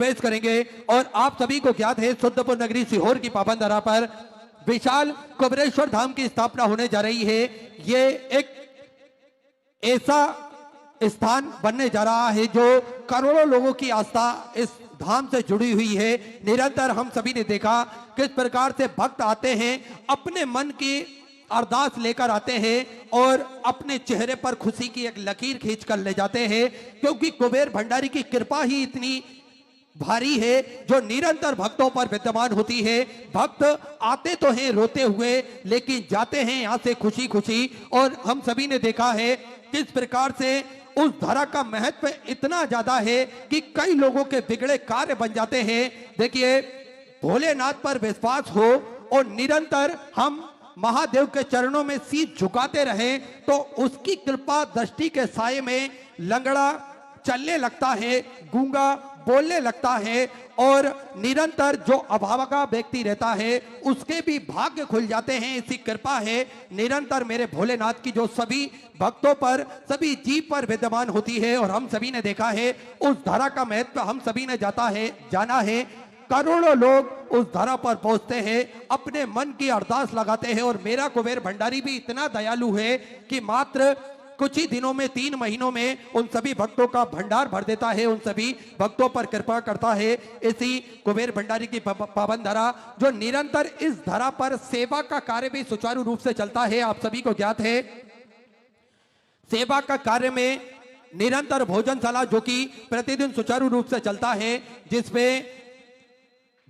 पेश करेंगे। और आप सभी को ज्ञात है शुद्धपुर नगरी सीहोर की पावन धरा पर विशाल कुबेरेश्वर धाम की स्थापना होने जा रही है। ये एक ऐसा स्थान बनने जा रहा है जो करोड़ों लोगों की आस्था इस धाम से जुड़ी हुई है। निरंतर हम सभी ने देखा किस प्रकार से भक्त आते हैं, अपने मन की अरदास लेकर आते हैं और अपने चेहरे पर खुशी की एक लकीर खींच कर ले जाते हैं, क्योंकि कुबेर भंडारी की कृपा ही इतनी भारी है जो निरंतर भक्तों पर विद्यमान होती है। भक्त आते तो हैं रोते हुए, लेकिन जाते हैं यहां से खुशी खुशी। और हम सभी ने देखा है किस प्रकार से उस धरा का महत्व इतना ज्यादा है कि कई लोगों के बिगड़े कार्य बन जाते हैं। देखिए, भोलेनाथ पर विश्वास हो और निरंतर हम महादेव के चरणों में शीश झुकाते रहें तो उसकी कृपा दृष्टि के साये में लंगड़ा चलने लगता है, गूंगा बोलने लगता है, और निरंतर जो अभावका व्यक्ति रहता है उसके भी भाग्य खुल जाते हैं। इसी कृपा है निरंतर मेरे भोलेनाथ की जो सभी भक्तों पर, सभी जीव पर विद्यमान होती है। और हम सभी ने देखा है उस धरा का महत्व हम सभी ने जाना है। करोड़ों लोग उस धरा पर पहुंचते हैं, अपने मन की अरदास लगाते हैं। और मेरा कुबेर भंडारी भी इतना दयालु है कि मात्र कुछ ही दिनों में, 3 महीनों में उन सभी भक्तों का भंडार भर देता है, उन सभी भक्तों पर कृपा करता है। इसी कुबेर भंडारी की पावन धरा जो निरंतर इस धरा पर सेवा का कार्य भी सुचारू रूप से चलता है। आप सभी को ज्ञात है सेवा का कार्य में निरंतर भोजनशाला जो कि प्रतिदिन सुचारू रूप से चलता है, जिसमें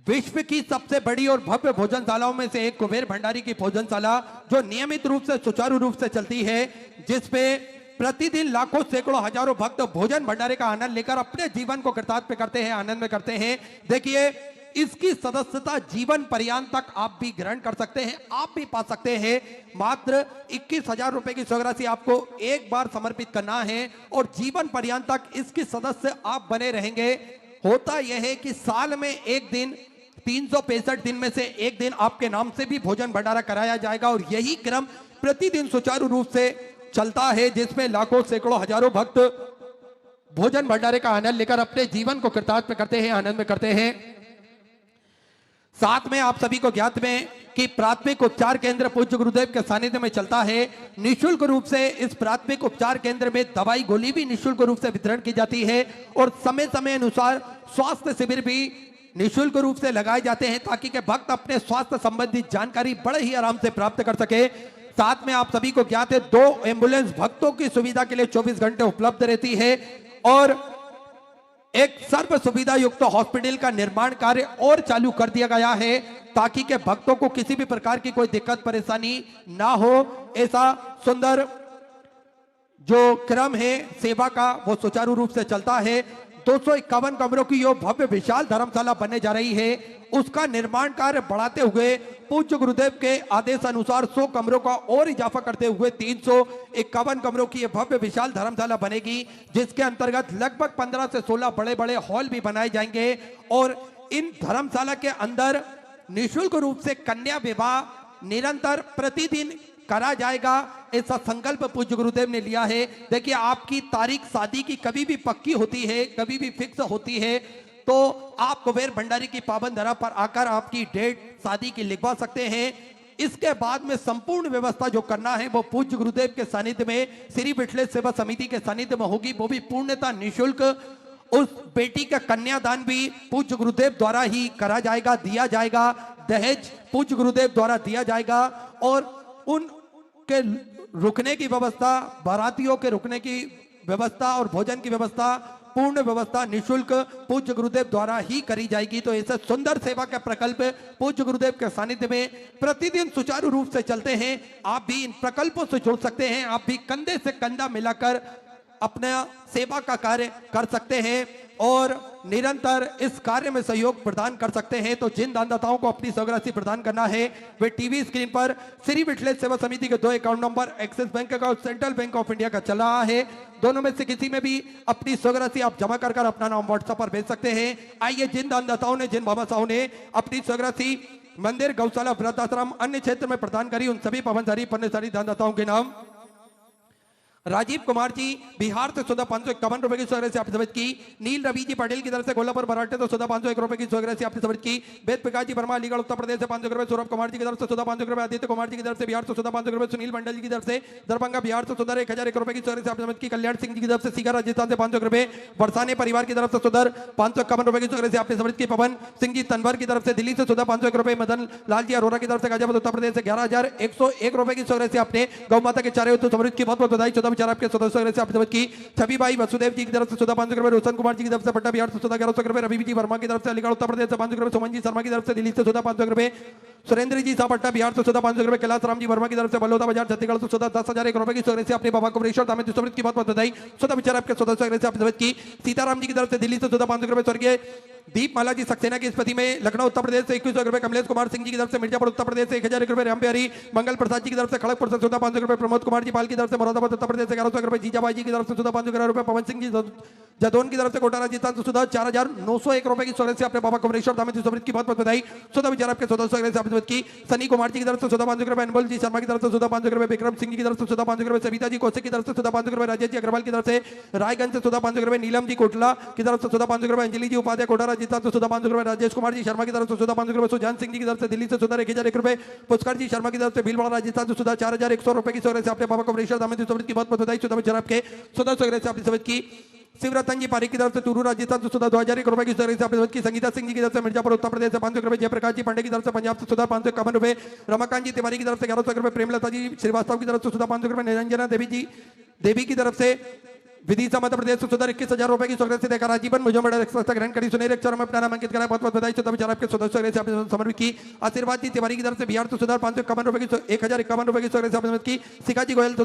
विश्व की सबसे बड़ी और भव्य भोजनशालाओं में से एक कुबेर भंडारी की भोजनशाला जो नियमित रूप से सुचारू रूप से चलती है, जिसमें प्रतिदिन लाखों सैकड़ों हजारों भक्त भोजन भंडारे का आनंद लेकर अपने जीवन को कृतार्थ करते हैं, आनंद में करते हैं। देखिए, इसकी सदस्यता जीवन पर्यंत तक आप भी ग्रहण कर सकते हैं, आप भी पा सकते हैं। मात्र 21,000 रुपए की स्वराशि आपको एक बार समर्पित करना है और जीवन पर्यंत तक इसकी सदस्य आप बने रहेंगे। होता यह है कि साल में एक दिन, 365 दिन में से एक दिन आपके नाम से भी भोजन भंडारा कराया जाएगा। और यही क्रम प्रतिदिन सुचारू रूप से चलता है, जिसमें लाखों सैकड़ों हजारों भक्त भोजन भंडारे का आनंद लेकर अपने जीवन को कृतार्थ करते हैं, आनंद में करते हैं। साथ में आप सभी को ज्ञात में कि प्राथमिक उपचार केंद्र पूज्य गुरुदेव के सानिध्य में चलता है। निःशुल्क रूप से इस प्राथमिक उपचार केंद्र में दवाई गोली भी निःशुल्क रूप से वितरण की जाती है और समय समय अनुसार स्वास्थ्य शिविर भी निःशुल्क रूप से लगाए जाते हैं, ताकि के भक्त अपने स्वास्थ्य संबंधित जानकारी बड़े ही आराम से प्राप्त कर सके। साथ में आप सभी को ज्ञात है 2 एम्बुलेंस भक्तों की सुविधा के लिए 24 घंटे उपलब्ध रहती है और एक सर्व सुविधा युक्त हॉस्पिटल का निर्माण कार्य और चालू कर दिया गया है, ताकि के भक्तों को किसी भी प्रकार की कोई दिक्कत परेशानी ना हो। ऐसा सुंदर जो क्रम है सेवा का वो सुचारू रूप से चलता है। 251 कमरों की यो भव्य विशाल धर्मशाला बनने जा रही है, उसका निर्माण कार्य बढ़ाते हुए पूज्य गुरुदेव के आदेश अनुसार 100 कमरों का और इजाफा करते हुए 351 कमरों की यह भव्य विशाल धर्मशाला बनेगी, जिसके अंतर्गत लगभग 15 से 16 बड़े बड़े हॉल भी बनाए जाएंगे। और इन धर्मशाला के अंदर निःशुल्क रूप से कन्या विवाह निरंतर प्रतिदिन करा जाएगा, ऐसा संकल्प पूज्य गुरुदेव ने लिया है। देखिए, आपकी तारीख शादी की कभी भी पक्की होती है, कभी भी फिक्स होती है, तो आप कुबेर भंडारी की पावन धरा पर आकर आपकी डेट शादी की लिखवा सकते हैं। इसके बाद में संपूर्ण व्यवस्था जो करना है वो पूज्य गुरुदेव के सानिध्य में, श्री विठलेश सेवा समिति के सानिध्य में होगी, वो भी पूर्णतः निःशुल्क। उस बेटी का कन्यादान भी पूज्य गुरुदेव द्वारा ही करा जाएगा, दिया जाएगा। दहेज पूज्य गुरुदेव द्वारा दिया जाएगा और उन के रुकने की व्यवस्था, बारातियों के रुकने की व्यवस्था और भोजन की व्यवस्था, पूर्ण व्यवस्था निःशुल्क पूज्य गुरुदेव द्वारा ही करी जाएगी। तो ऐसा सुंदर सेवा का प्रकल्प पूज्य गुरुदेव के सानिध्य में प्रतिदिन सुचारू रूप से चलते हैं। आप भी इन प्रकल्पों से जुड़ सकते हैं, आप भी कंधे से कंधा मिलाकर अपना सेवा का कार्य कर सकते हैं और निरंतर इस कार्य में सहयोग प्रदान कर सकते हैं। तो जिन दानदाताओं को अपनी स्वराशि प्रदान करना है वे टीवी स्क्रीन पर श्री विठलेश सेवा समिति के 2 अकाउंट नंबर एक्सिस बैंक का और सेंट्रल बैंक ऑफ इंडिया का चल रहा है, दोनों में से किसी में भी अपनी स्वराशि आप जमा कर अपना नाम व्हाट्सएप पर भेज सकते हैं। आइए, जिन दानदाताओं ने, जिन बाबासाओं ने अपनी स्वराशि मंदिर, गौशाला, वृद्धाश्रम, अन्य क्षेत्र में प्रदान करी, उन सभी पवनधारी पुण्यशाली दानदाताओं के नाम राजीव कुमार जी बिहार से 551 रुपए की स्वगृह से आपने समझ की। नील रवि जी पटेल की तरफ से कोल्हापुर मराठे तो 501 रुपए की स्वगृह से आपने समझ की। वेद प्रकाश जी वर्मा अलीगढ़ उत्तर प्रदेश से 500 रुपए। सौरभ कुमार जी की तरफ से 500 रुपए। आदित्य कुमार जी की तरफ से बिहार से 500 रुपए। सुनील मंडल जी की तरफ से दरभंगा बिहार से 1001 रुपए की स्वगृह से आपने समझ की। कल्याण सिंह जी की तरफ से सीकर राजस्थान से 500 रुपए। बरसाने परिवार की तरफ से 551 रुपए की स्वगृह से आपने समझ की। पवन सिंह जी तनवर की तरफ से दिल्ली से 501 रुपए। मदन लाल जी अरोरा की तरफ से गाजियाबाद उत्तर प्रदेश से 11,101 रुपए की स्वगृह से आपने गौ माता के चारे उत्तर समृद्ध की बहुत बहुत बधाई। 14 विचार आपके स्वगृह से आपने समझ की। छवि भाई वसुदेव जी की तरफ से 500 रुपए। रोशन कुमार जी की तरफ से पटना बिहार से 1100 रुपए। रवि जी वर्मा की तरफ से अलीगढ़ उत्तर प्रदेश से 500 रुपए। सुमन जी शर्मा की तरफ से दिल्ली से 500 रुपए। सुरेंद्र जी पटना बिहार से 500 रुपए। कैलाश राम जी वर्मा की तरफ से बलौदा बाजार छत्तीसगढ़ से 10,001 रुपए की स्वगृह से अपने बाबा कुमरेश्वर धाम समृद्ध की बहुत बहुत बधाई। 14 विचार आपके स्वगृह से आपने समझ की। सीताराम जी की तरफ से दिल्ली से 500 रुपए। स्वर्गीय दीपमाला जी सक्सेना की स्मृति में लखनऊ उत्तर प्रदेश से 21 रुपए। कमलेश कुमार सिंह जी की तरफ से मिर्जापुर उत्तर प्रदेश से 1,001 रुपए। राम बिहारी मंगल प्रसाद जी की तरफ से खड़गपुर से 500 रुपए। प्रमोद कुमार जी पाल की तरफ से मुरादाबाद उत्तर प्रदेश से 1100 रुपए। जीजाबाई जी की तरफ से 500 रुपए। पवन सिंह जी जदौन की तरफ से कोटा राजस्थान से 4,901 रुपए की स्वगृह से अपने बाबा कुमरेश्वर धाम समृद्ध की बहुत बहुत बधाई। 14 विचार आपके स्वगृह से आपने समझ की। सनी कुमार जी की तरफ से 500 रुपए। अनमोल जी शर्मा की तरफ से 500 रुपए। विक्रम सिंह जी की तरफ से 500 रुपए। सविता जी कौशिक की तरफ से 500 रुपए। राजेश जी अग्रवाल की तरफ से रायगंज से 500 रुपए। नीलम जी कोटला की तरफ से 500 रुपए। अंजलि जी उपाध्याय कोटा राजस्थान से 500 रुपए। राजेश कुमार जी शर्मा की तरफ से 500 रुपए। सुजान सिंह जी की तरफ से दिल्ली से 1,001 रुपए। पुष्कर जी शर्मा की तरफ से भीलवाड़ा राजस्थान से 4,100 रुपए की स्वगृह से अपने बाबा कुमरेश्वर धाम समृद्ध की बहुत बहुत बधाई। 14 विचार आपके स्वगृह से आपने समझ की। शिवरतन जी पारिक की तरफ से चूरू राजस्थान से 2,001 रुपए की स्वगृह से आपने समझ की। संगीता सिंह जी की तरफ से मिर्जापुर उत्तर प्रदेश से 500 रुपए। जयप्रकाश जी पांडे की तरफ से पंजाब से 551 रुपए। रमाकांत जी तिवारी की तरफ से 1100 रुपए। प्रेमलता जी श्रीवास्तव की तरफ से 500 रुपए। निरंजना देवी की तरफ से विदिशा मध्य प्रदेश से 21,000 रुपए की स्वगृह से देखा। आजीवन मुझे बड़ा ग्रहण करी सुनहरे अक्षरों में अपना नाम अंकित करा। बहुत बहुत बधाई। 14 विचार आपके स्वगृह से आपने समर्पित की। आशीर्वाद जी तिवारी की तरफ से बिहार से 551 रुपए की 1,051 रुपए की स्वगृह से आपने समर्पित की। शिखा जी गोयल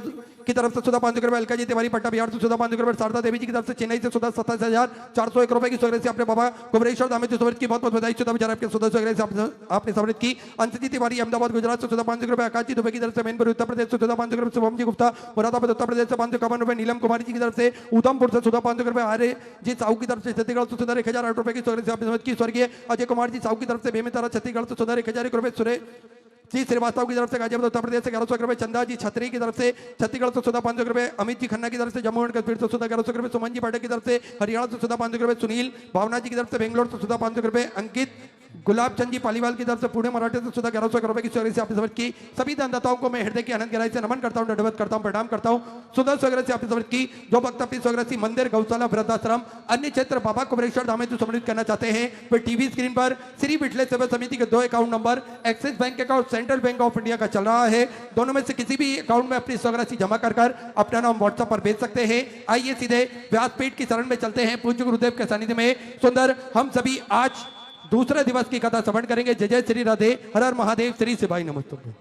की तरफ से 500 रुपए। अलका जी तिवारी पट्टा बिहार से 500 रुपए। शारदा देवी जी की तरफ से चेन्नई से 27,401 रुपए की स्वगृह से अपने बाबा कुमरेश्वर धाम समर्पित की। बहुत बहुत बधाई। 14 विचार आपके स्वगृह से आपने समर्पित की। अंशजी तिवारी अहमदाबाद गुजरात से 500 रुपए। आकाश जी दुबे की तरफ से मैनपुर उत्तर प्रदेश से 500 रुपए। शुभम जी गुप्ता मुरादाबाद उत्तर प्रदेश से 551 रुपए। नीलम कुमारी जी की तरफ से उधमपुर से 500 रुपए। आर्य जी साहू की तरफ से छत्तीसगढ़ से 1,008 रुपए की स्वगृह से आपने समझ की। स्वर्गीय अजय कुमार जी साहू की तरफ से बेमेतरा छत्तीसगढ़ से 1,001 रुपए। सुरेश जी श्रीवास्तव की तरफ से गाजियाबाद उत्तर प्रदेश से 1100 रुपए। चंदा जी छतरी की तरफ से छत्तीसगढ़ से 500 रुपए। अमित जी खन्ना की तरफ से जम्मू एंड कश्मीर से 1100 रुपए। सुमन जी पाठक की तरफ से हरियाणा से 500 रुपए। सुनील भावना जी की तरफ से बेंगलोर से 500 रुपए। अंकित गुलाब चंद जी पालीवाल की तरफ से पुणे मराठे से 1100 रुपए की स्वगृह से आपने समझ की। सभी दानदाताओं को मैं हृदय की अनंत गहराई से नमन करता हूं, दंडवत करता हूं, प्रणाम करता हूं। सुंदर स्वगृह से आपने समझ की। जो भक्त अपनी स्वगृह से मंदिर, गौशाला, वृद्धाश्रम, अन्य क्षेत्र बाबा कुमरेश्वर धाम में सम्मिलित करना चाहते हैं, फिर टीवी स्क्रीन पर श्री विठले सेवा समिति के 2 account number axis bank account, central bank of India का चल रहा है। दोनों में से किसी भी अकाउंट में अपनी स्वगृह राशि जमा कर अपना नाम व्हाट्सएप पर भेज सकते हैं। आइए सीधे व्यासपीठ की शरण में चलते हैं। पूज्य गुरुदेव के सानिध्य में सुंदर हम सभी आज दूसरे दिवस की कथा श्रवण करेंगे। जय जय श्री राधे, हर हर महादेव, श्री शिवाय नमस्तुभ्यं।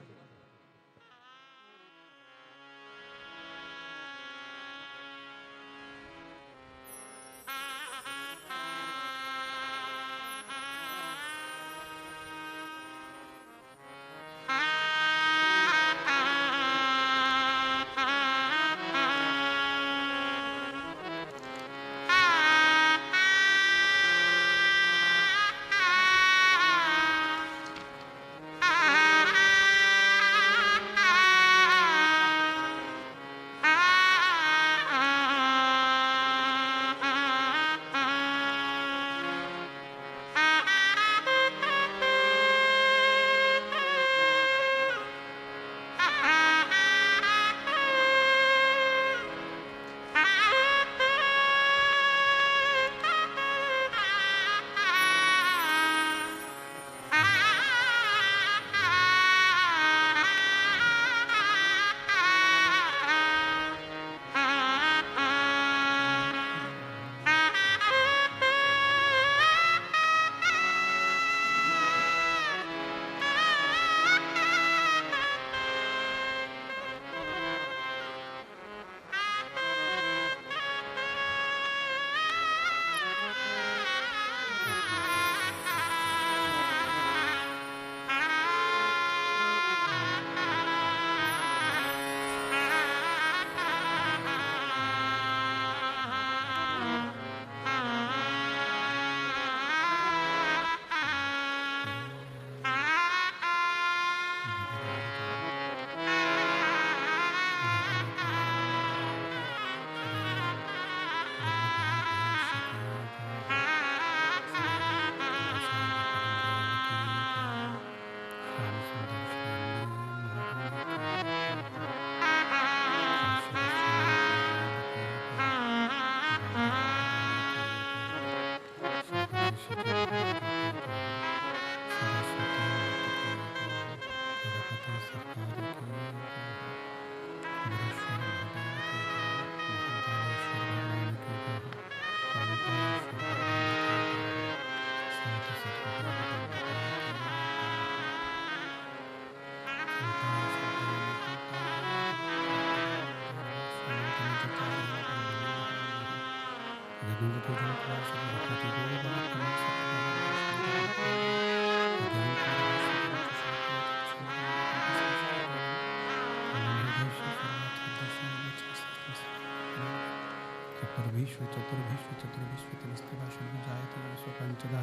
चतुर्भीष्व चतुर्भीष्व चतुर्भीष्व तमस्तभाषण जायते स्वपंचदा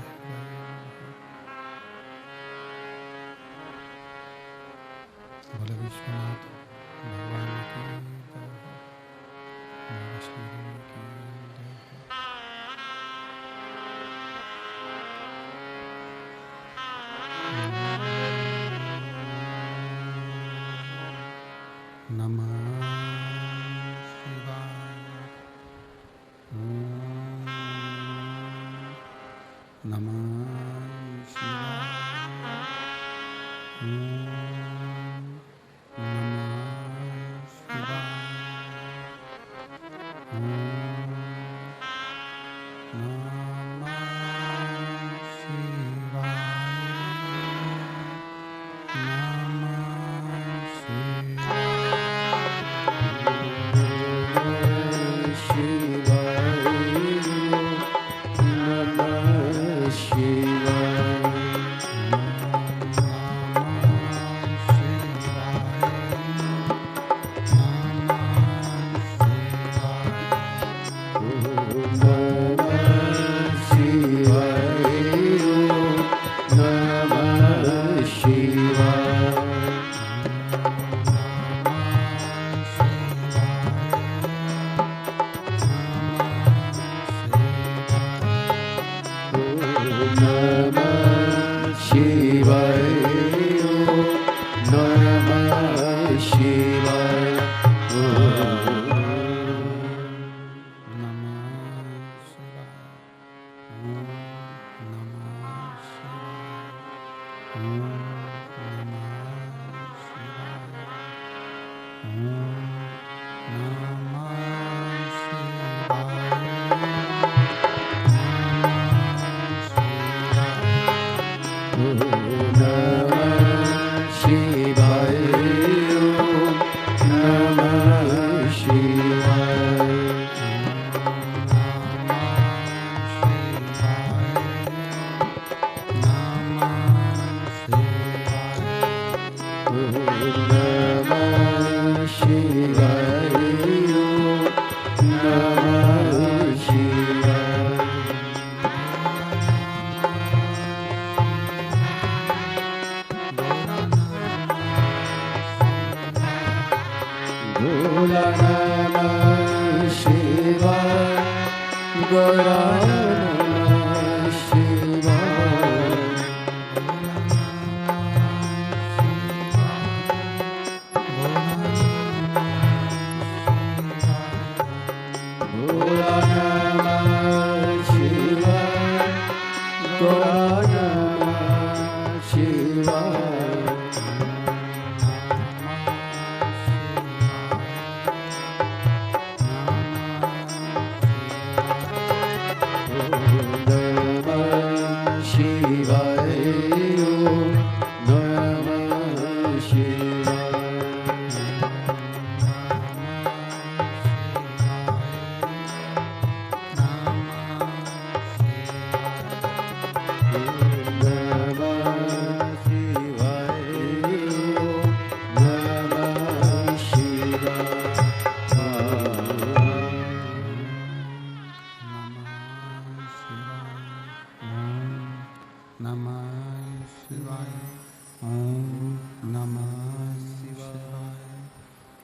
बोले विश्वनाथ भगवान की जय हो, वैष्णो देवी की जय हो। नमः शिवाय। नमः शिवाय।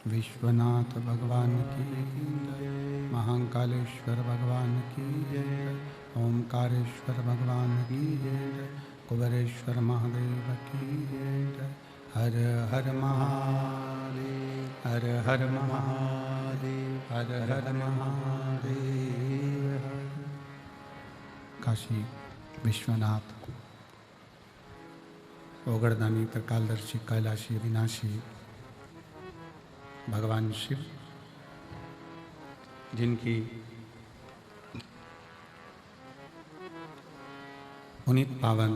विश्वनाथ भगवान की जय, महाकालेश्वर भगवान की जय, ओमकारेश्वर भगवान की जय, कुबेरेश्वर महादेव की जय। हर हर महादेव, हर हर महादेव, हर हर महादेव। काशी विश्वनाथ, ओगरदानी, त्रिकालदर्शी, कैलाशी, अविनाशी भगवान शिव, जिनकी पुनीत पावन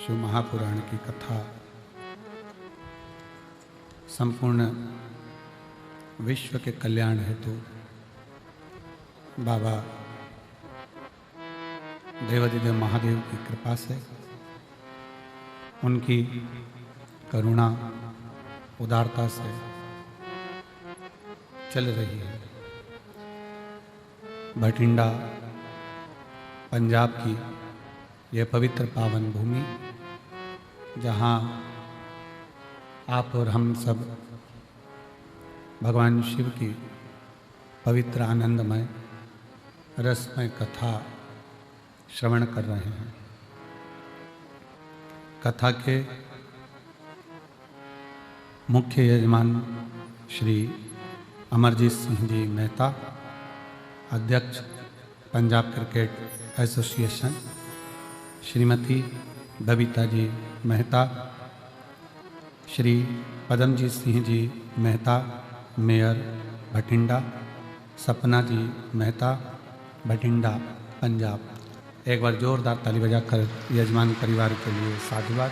शिव महापुराण की कथा संपूर्ण विश्व के कल्याण हेतु बाबा देवाधिदेव महादेव की कृपा से, उनकी करुणा उदारता से चल रही है। बठिंडा पंजाब की यह पवित्र पावन भूमि, जहाँ आप और हम सब भगवान शिव की पवित्र आनंदमय रसमय कथा श्रवण कर रहे हैं। कथा के मुख्य यजमान श्री अमरजीत सिंह जी मेहता, अध्यक्ष Punjab cricket association, Shrimati Babita ji Mehta, Shri पदमजीत Singh ji Mehta, mayor Bathinda, सपना जी मेहता, बठिंडा पंजाब। एक बार जोरदार ताली बजाकर यजमान परिवार के लिए साधुवाद।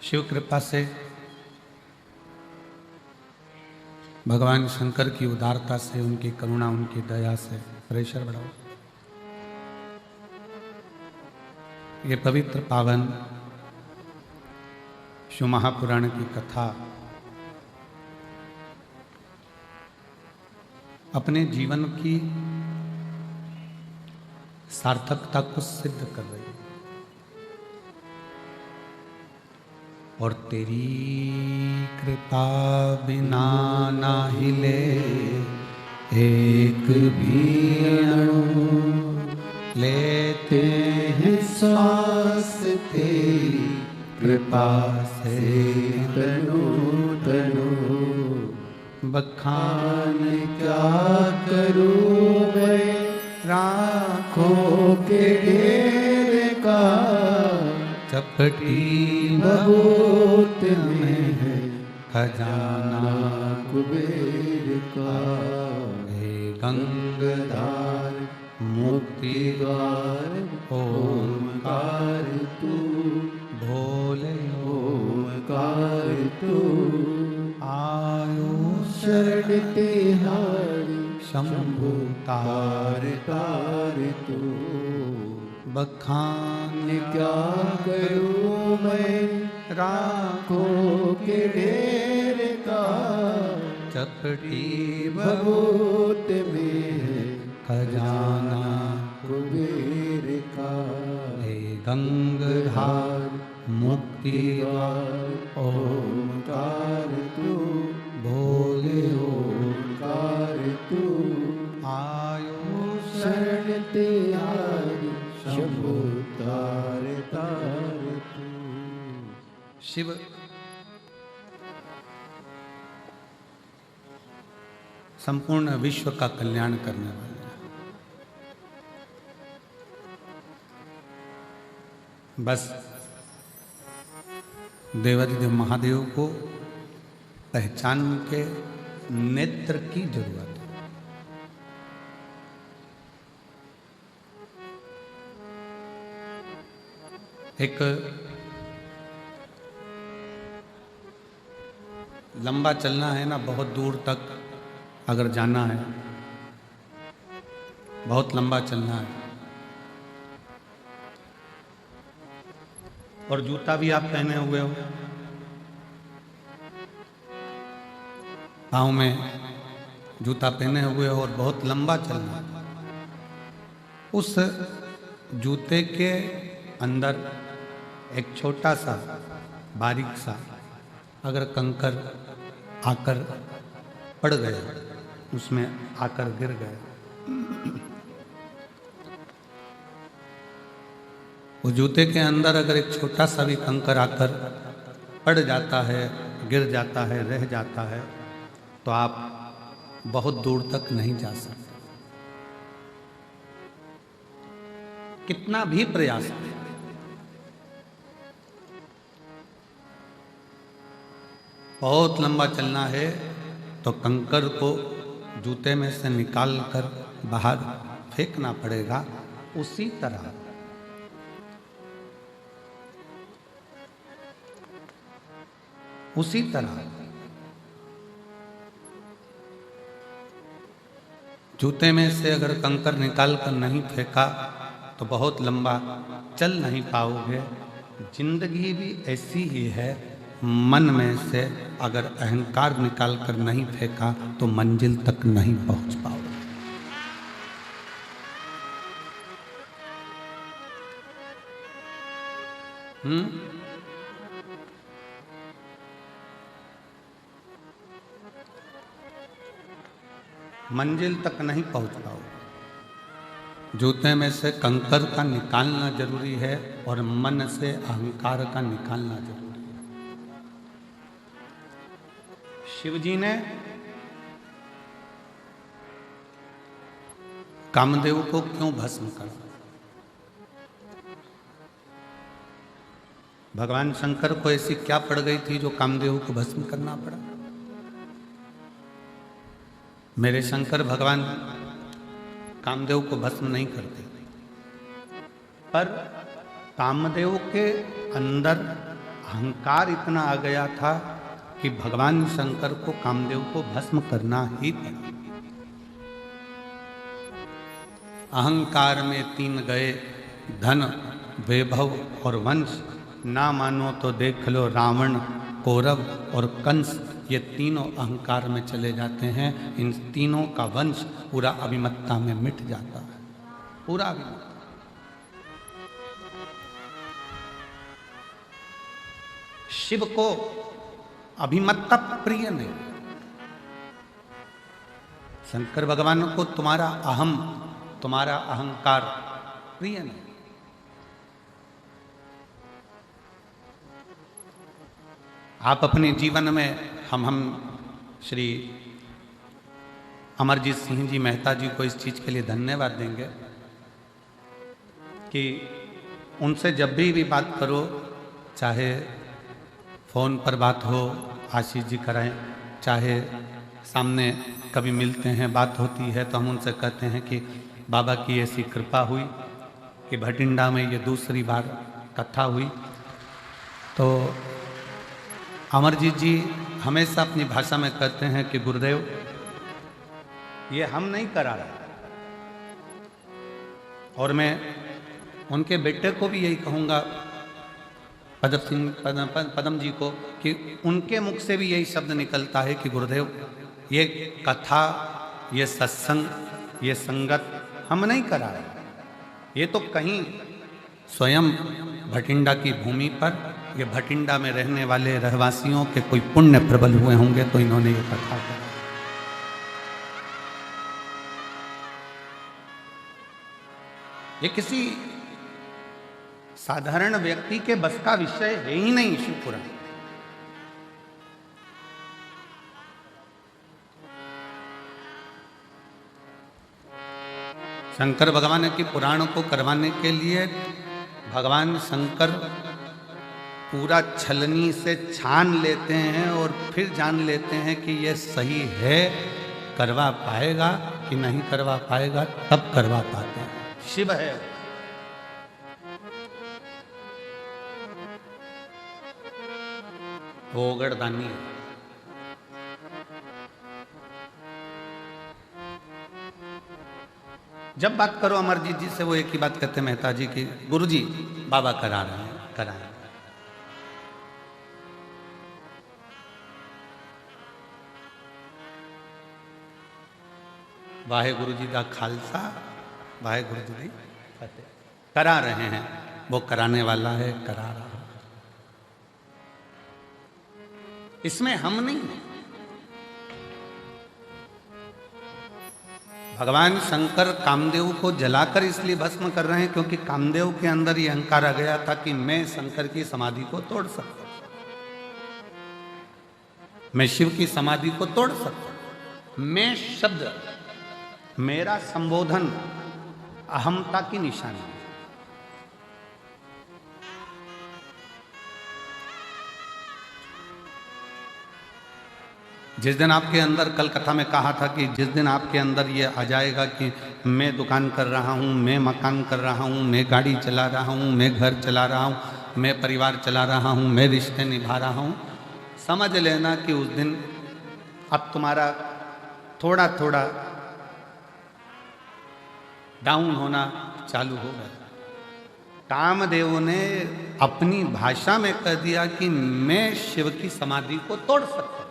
शिव कृपा से, भगवान शंकर की उदारता से, उनकी करुणा, उनकी दया से प्रेशर बढ़ाओ। ये पवित्र पावन शिव महापुराण की कथा अपने जीवन की सार्थकता को सिद्ध कर रही है। और तेरी कृपा बिना ना हिले एक भी अणु, लेते हैं श्वास तेरी कृपा से तनु तनु। बखान क्या करूं मैं राखों के ढेर का, चपटी बहुत में है खजाना कुबेर का। हे गंगाधार मुक्ति द्वार ओमकार तू, भोले ओमकार तू। आयो शरण तिहारी शंभु तार तार तू। बखान क्या करूं मैं राखों के ढेर का, चपटी भभूत में है खजाना कुबेर का। हे गंगाधार मुक्ति द्वार ओमकार तू, भोले ओमकार तू। आयो शरण तिहारी शंभु तार तार तू। शिव संपूर्ण विश्व का कल्याण करने वाले हैं। बस देवाधिदेव महादेव को पहचान के नेत्र की जरूरत है। एक लंबा चलना है ना, बहुत दूर तक अगर जाना है, बहुत लंबा चलना है, और जूता भी आप पहने हुए हो, पाँव में जूता पहने हुए हो और बहुत लंबा चलना, उस जूते के अंदर एक छोटा सा बारीक सा अगर कंकर आकर पड़ गया, उसमें आकर गिर गया, वो जूते के अंदर अगर एक छोटा सा भी कंकर आकर पड़ जाता है, गिर जाता है, रह जाता है, तो आप बहुत दूर तक नहीं जा सकते। कितना भी प्रयास करें, बहुत लंबा चलना है तो कंकर को जूते में से निकाल कर बाहर फेंकना पड़ेगा। उसी तरह जूते में से अगर कंकर निकाल कर नहीं फेंका तो बहुत लंबा चल नहीं पाओगे। जिंदगी भी ऐसी ही है, मन में से अगर अहंकार निकाल कर नहीं फेंका तो मंजिल तक नहीं पहुंच पाओगे। मंजिल तक नहीं पहुंच पाओगे। जूते में से कंकर का निकालना जरूरी है और मन से अहंकार का निकालना जरूरी है। शिव जी ने कामदेव को क्यों भस्म करा? भगवान शंकर को ऐसी क्या पड़ गई थी जो कामदेव को भस्म करना पड़ा? मेरे शंकर भगवान कामदेव को भस्म नहीं करते, पर कामदेव के अंदर अहंकार इतना आ गया था कि भगवान शंकर को कामदेव को भस्म करना ही पड़ा। अहंकार में तीन गए, धन, वैभव और वंश। ना मानो तो देख लो रावण, कौरव और कंस, ये तीनों अहंकार में चले जाते हैं। इन तीनों का वंश पूरा अभिमत्ता में मिट जाता है, पूरा अभिमत्ता। शिव को अभिमत्ता प्रिय नहीं। शंकर भगवान को तुम्हारा अहम, तुम्हारा अहंकार प्रिय नहीं। आप अपने जीवन में हम श्री अमरजीत सिंह जी मेहता जी को इस चीज़ के लिए धन्यवाद देंगे कि उनसे जब भी बात करो, चाहे फ़ोन पर बात हो, आशीष जी कराएं, चाहे सामने कभी मिलते हैं, बात होती है तो हम उनसे कहते हैं कि बाबा की ऐसी कृपा हुई कि भटिंडा में ये दूसरी बार कथा हुई। तो अमरजीत जी हमेशा अपनी भाषा में कहते हैं कि गुरुदेव, ये हम नहीं करा रहे। और मैं उनके बेटे को भी यही कहूँगा, पदम जी को, कि उनके मुख से भी यही शब्द निकलता है कि गुरुदेव, ये कथा, ये सत्संग, ये संगत हम नहीं करा रहे। ये तो कहीं स्वयं भटिंडा की भूमि पर, ये भटिंडा में रहने वाले रहवासियों के कोई पुण्य प्रबल हुए होंगे तो इन्होंने ये कथा करा। ये किसी साधारण व्यक्ति के बस का विषय है ही नहीं। शिवपुराण शंकर भगवान की पुराण को करवाने के लिए भगवान शंकर पूरा छलनी से छान लेते हैं और फिर जान लेते हैं कि यह सही है, करवा पाएगा कि नहीं करवा पाएगा, तब करवा पाते हैं। शिव है। वो गढ़दानी है। जब बात करो अमरजीत जी से, वो एक ही बात कहते हैं मेहता जी की, गुरुजी बाबा करा रहे हैं, करा रहे हैं। वाहे गुरु जी का खालसा, वाहे गुरु जी की फतेह। करा रहे हैं, वो कराने वाला है, करा रहा है। इसमें हम नहीं। भगवान शंकर कामदेव को जलाकर इसलिए भस्म कर रहे हैं क्योंकि कामदेव के अंदर ये अहंकार आ गया था कि मैं शंकर की समाधि को तोड़ सकता हूं, मैं शिव की समाधि को तोड़ सकता हूं। मैं शब्द, मेरा संबोधन अहमता की निशानी है। जिस दिन आपके अंदर, कल कथा में कहा था कि जिस दिन आपके अंदर ये आ जाएगा कि मैं दुकान कर रहा हूँ, मैं मकान कर रहा हूँ, मैं गाड़ी चला रहा हूँ, मैं घर चला रहा हूँ, मैं परिवार चला रहा हूँ, मैं रिश्ते निभा रहा हूँ, समझ लेना कि उस दिन अब तुम्हारा थोड़ा थोड़ा डाउन होना चालू हो गया। कामदेव ने अपनी भाषा में कह दिया कि मैं शिव की समाधि को तोड़ सकता हूं,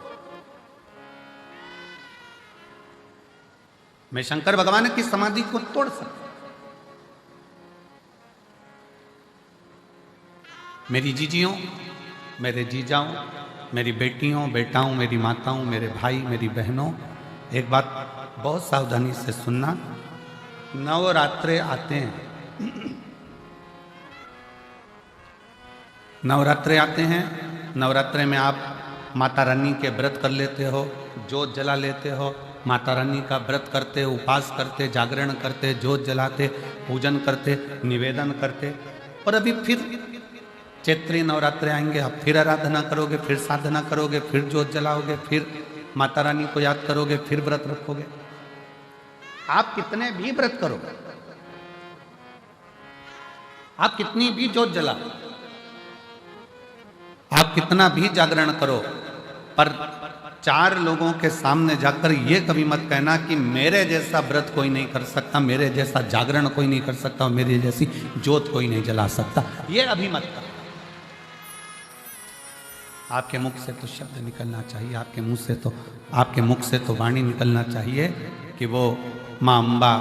मैं शंकर भगवान की समाधि को तोड़ सकता हूं। मेरी जीजियों, मेरे जीजाओं, मेरी बेटियों, बेटाओं, मेरी माताओं, मेरे भाई, मेरी बहनों, एक बात बहुत सावधानी से सुनना। नवरात्रे आते हैं, नवरात्रे आते हैं। नवरात्रे में आप माता रानी के व्रत कर लेते हो, जोत जला लेते हो, माता रानी का व्रत करते, उपास करते, जागरण करते, जोत जलाते, पूजन करते, निवेदन करते। और अभी फिर चैत्री नवरात्रे आएंगे, आप फिर आराधना करोगे, फिर साधना करोगे, फिर जोत जलाओगे, फिर माता रानी को याद करोगे, फिर व्रत रखोगे। आप कितने भी व्रत करो, आप कितनी भी जोत जलाओ, आप कितना भी जागरण करो, पर 4 लोगों के सामने जाकर ये कभी मत कहना कि मेरे जैसा व्रत कोई नहीं कर सकता, मेरे जैसा जागरण कोई नहीं कर सकता, मेरी जैसी जोत कोई नहीं जला सकता। ये अभी मत कहो। आपके मुख से तो शब्द निकलना चाहिए, आपके मुख से तो वाणी निकलना चाहिए कि वो माँ अम्बा,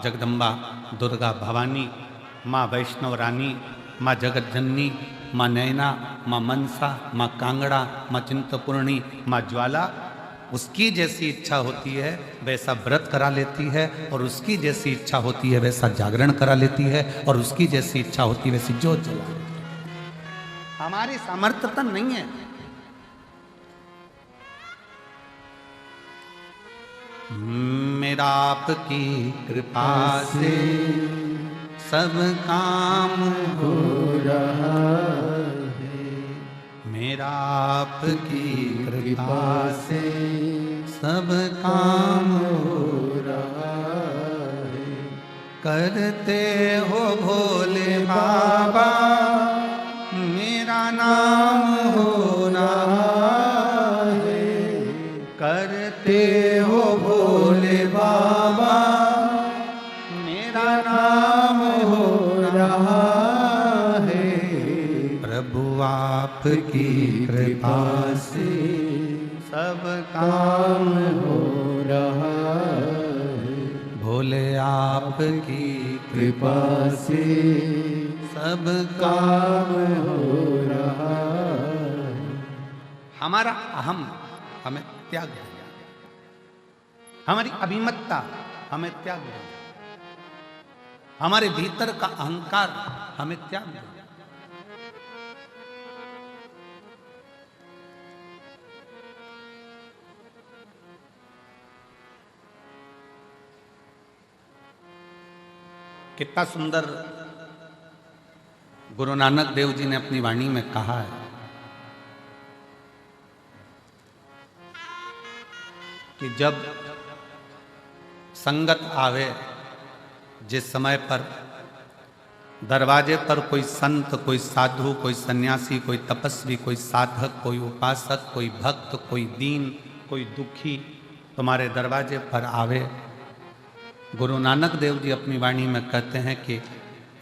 जगदम्बा, दुर्गा भवानी, माँ वैष्णव रानी, माँ जगत जननी, माँ नैना, माँ मनसा, माँ कांगड़ा, माँ चिंतपूर्णी, माँ ज्वाला, उसकी जैसी इच्छा होती है वैसा व्रत करा लेती है, और उसकी जैसी इच्छा होती है वैसा जागरण करा लेती है, और उसकी जैसी इच्छा होती है वैसी जोत जला लेती है। हमारी सामर्थ्यता नहीं है। मेरा आपकी कृपा से सब काम हो रहा है, मेरा आपकी कृपा से सब काम हो रहा है। करते हो भोले बाबा मेरा नाम हो रहा है, करते हो भोले बाबा मेरा नाम हो रहा है। प्रभु आपकी कृपा से सब काम हो रहा है, भोले आपकी कृपा से सब काम हो रहा है। हमारा अहम हमें त्याग है, हमारी अभिमतता हमें त्याग है, हमारे भीतर का अहंकार हमें त्याग है। कितना सुंदर गुरु नानक देव जी ने अपनी वाणी में कहा है कि जब संगत आवे, जिस समय पर दरवाजे पर कोई संत, कोई साधु, कोई सन्यासी, कोई तपस्वी, कोई साधक, कोई उपासक, कोई भक्त, कोई दीन, कोई दुखी तुम्हारे दरवाजे पर आवे, गुरु नानक देव जी अपनी वाणी में कहते हैं कि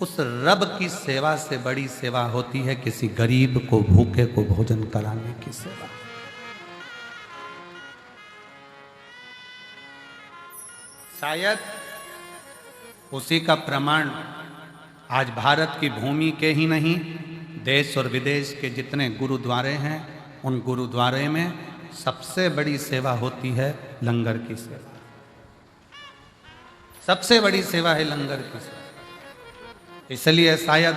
उस रब की सेवा से बड़ी सेवा होती है किसी गरीब को, भूखे को भोजन कराने की सेवा। शायद उसी का प्रमाण आज भारत की भूमि के ही नहीं, देश और विदेश के जितने गुरुद्वारे हैं, उन गुरुद्वारे में सबसे बड़ी सेवा होती है लंगर की सेवा। सबसे बड़ी सेवा है लंगर की सेवा। इसलिए शायद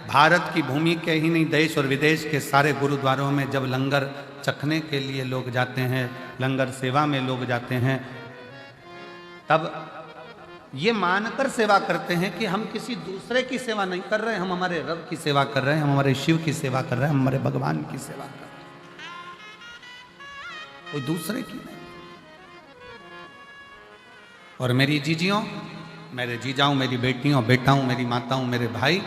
भारत की भूमि के ही नहीं, देश और विदेश के सारे गुरुद्वारों में जब लंगर चखने के लिए लोग जाते हैं, लंगर सेवा में लोग जाते हैं, तब ये मानकर सेवा करते हैं कि हम किसी दूसरे की सेवा नहीं कर रहे, हम हमारे रब की सेवा कर रहे हैं, हम हमारे शिव की सेवा कर रहे हैं, हम हमारे भगवान की सेवा कर रहे हैं। कोई दूसरे की नहीं। और मेरी जीजियों, मेरे जीजाओं, मेरी बेटियों, बेटाओं, मेरी माताओं, मेरे भाई,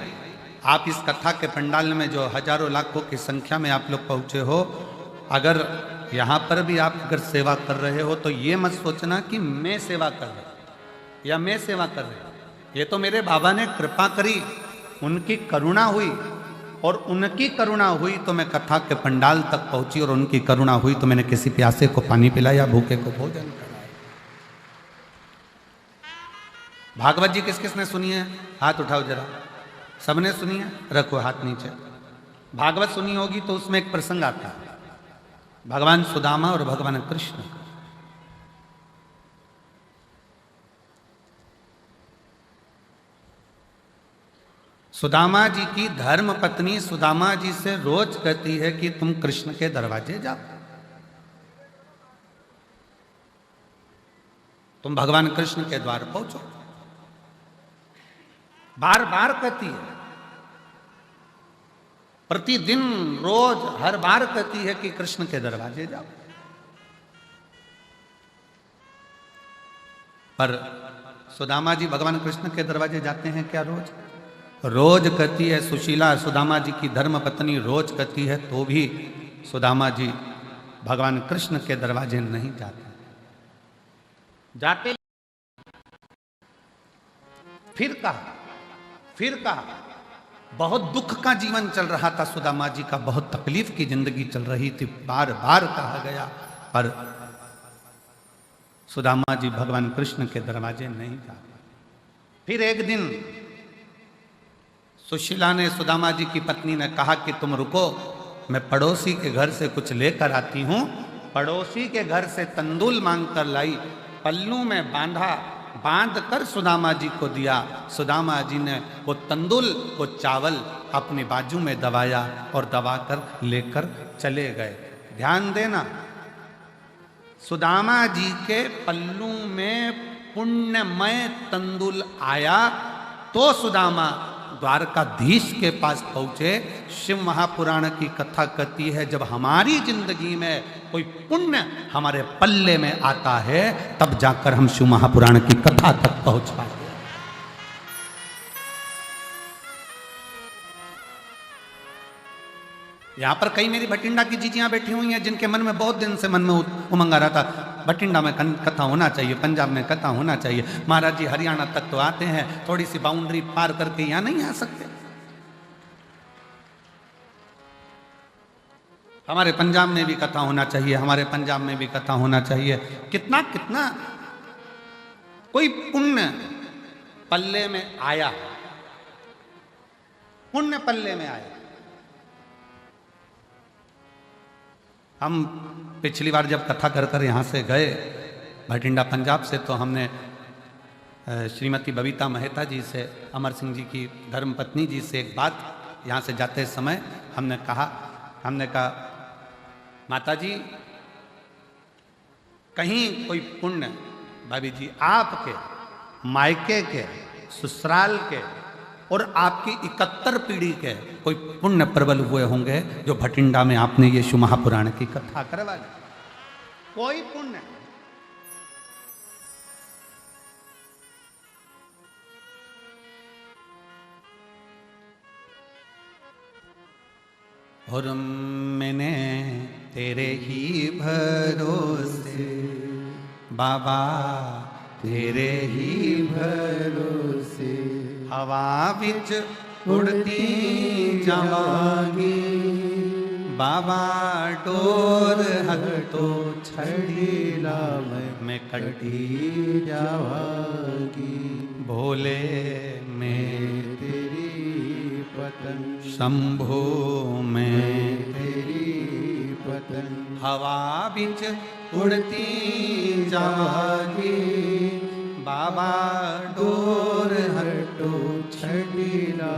आप इस कथा के पंडाल में जो हजारों लाखों की संख्या में आप लोग पहुंचे हो, अगर यहाँ पर भी आप अगर सेवा कर रहे हो तो ये मत सोचना कि मैं सेवा कर रहा हूं या मैं सेवा कर रहा हूं। ये तो मेरे बाबा ने कृपा करी, उनकी करुणा हुई, और उनकी करुणा हुई तो मैं कथा के पंडाल तक पहुंची, और उनकी करुणा हुई तो मैंने किसी प्यासे को पानी पिलाया, भूखे को भोजन कराया। भागवत जी किस किस ने सुनी है? हाथ उठाओ जरा। सबने सुनी है? रखो हाथ नीचे। भागवत सुनी होगी तो उसमें एक प्रसंग आता है भगवान सुदामा और भगवान कृष्ण का। सुदामा जी की धर्म पत्नी सुदामा जी से रोज कहती है कि तुम कृष्ण के दरवाजे जाओ, तुम भगवान कृष्ण के द्वार पहुंचो। बार बार कहती है, प्रतिदिन रोज हर बार कहती है कि कृष्ण के दरवाजे जाओ। पर सुदामा जी भगवान कृष्ण के दरवाजे जाते हैं क्या रोज? रोज कहती है सुशीला, सुदामा जी की धर्म पत्नी रोज कहती है, तो भी सुदामा जी भगवान कृष्ण के दरवाजे नहीं जाते। जाते फिर कहा बहुत दुख का जीवन चल रहा था सुदामा जी का, बहुत तकलीफ की जिंदगी चल रही थी, बार बार कहा गया, पर सुदामा जी भगवान कृष्ण के दरवाजे नहीं जाते। फिर एक दिन सुशीला ने, सुदामा जी की पत्नी ने कहा कि तुम रुको, मैं पड़ोसी के घर से कुछ लेकर आती हूं। पड़ोसी के घर से तंदूल मांग कर लाई, पल्लू में बांध कर सुदामा जी को दिया। सुदामा जी ने वो तंदूल, वो चावल अपनी बाजू में दबाया और दबाकर लेकर चले गए। ध्यान देना, सुदामा जी के पल्लू में पुण्यमय तंदूल आया तो सुदामा द्वारकाधीश के पास पहुंचे। शिव महापुराण की कथा कहती है, जब हमारी जिंदगी में कोई पुण्य हमारे पल्ले में आता है तब जाकर हम शिव महापुराण की कथा तक पहुंच पाते हैं। यहां पर कई मेरी भटिंडा की जीजियां बैठी हुई हैं जिनके मन में बहुत दिन से मन में उमंग आ रहा था, भटिंडा में कथा होना चाहिए, पंजाब में कथा होना चाहिए। महाराज जी हरियाणा तक तो आते हैं, थोड़ी सी बाउंड्री पार करके यहां नहीं आ सकते? हमारे पंजाब में भी कथा होना चाहिए, हमारे पंजाब में भी कथा होना चाहिए। कितना कितना कोई पुण्य पल्ले में आया, पुण्य पल्ले में आया। हम पिछली बार जब कथा कर यहाँ से गए भटिंडा पंजाब से, तो हमने श्रीमती बबीता मेहता जी से, अमर सिंह जी की धर्मपत्नी जी से एक बात यहाँ से जाते समय हमने कहा माता जी कहीं कोई पुण्य, भाभी जी आपके मायके के, ससुराल के और आपकी 71 पीढ़ी के कोई पुण्य प्रबल हुए होंगे जो भटिंडा में आपने ये शिव महापुराण की कथा करवा ली। कोई पुण्य और मैंने तेरे ही भरोसे बाबा, तेरे ही भरोसे हवा बिच उड़ती जावांगी बाबा, डोर हटो छड़ीला मैं कटी जावांगी। भोले मैं तेरी पतन, शंभो मैं तेरी पतन, हवा बिच उड़ती जावांगी बाबा, डोर हटो छड़ीला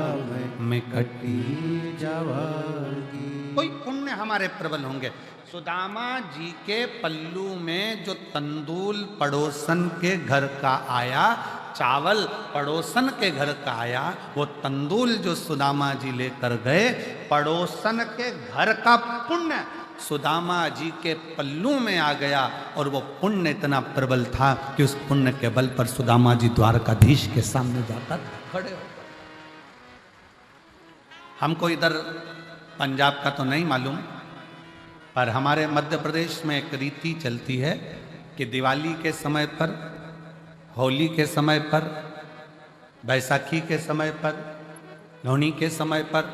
मैं कटी जावांगी। कोई पुण्य हमारे प्रबल होंगे। सुदामा जी के पल्लू में जो तंदूल पड़ोसन के घर का आया, चावल पड़ोसन के घर का आया, वो तंदूल जो सुदामा जी लेकर गए, पड़ोसन के घर का पुण्य सुदामा जी के पल्लू में आ गया और वो पुण्य इतना प्रबल था कि उस पुण्य के बल पर सुदामा जी द्वारकाधीश के सामने जाकर खड़े हो गए। हमको इधर पंजाब का तो नहीं मालूम, पर हमारे मध्य प्रदेश में एक रीति चलती है कि दिवाली के समय पर, होली के समय पर, बैसाखी के समय पर, लोहड़ी के समय पर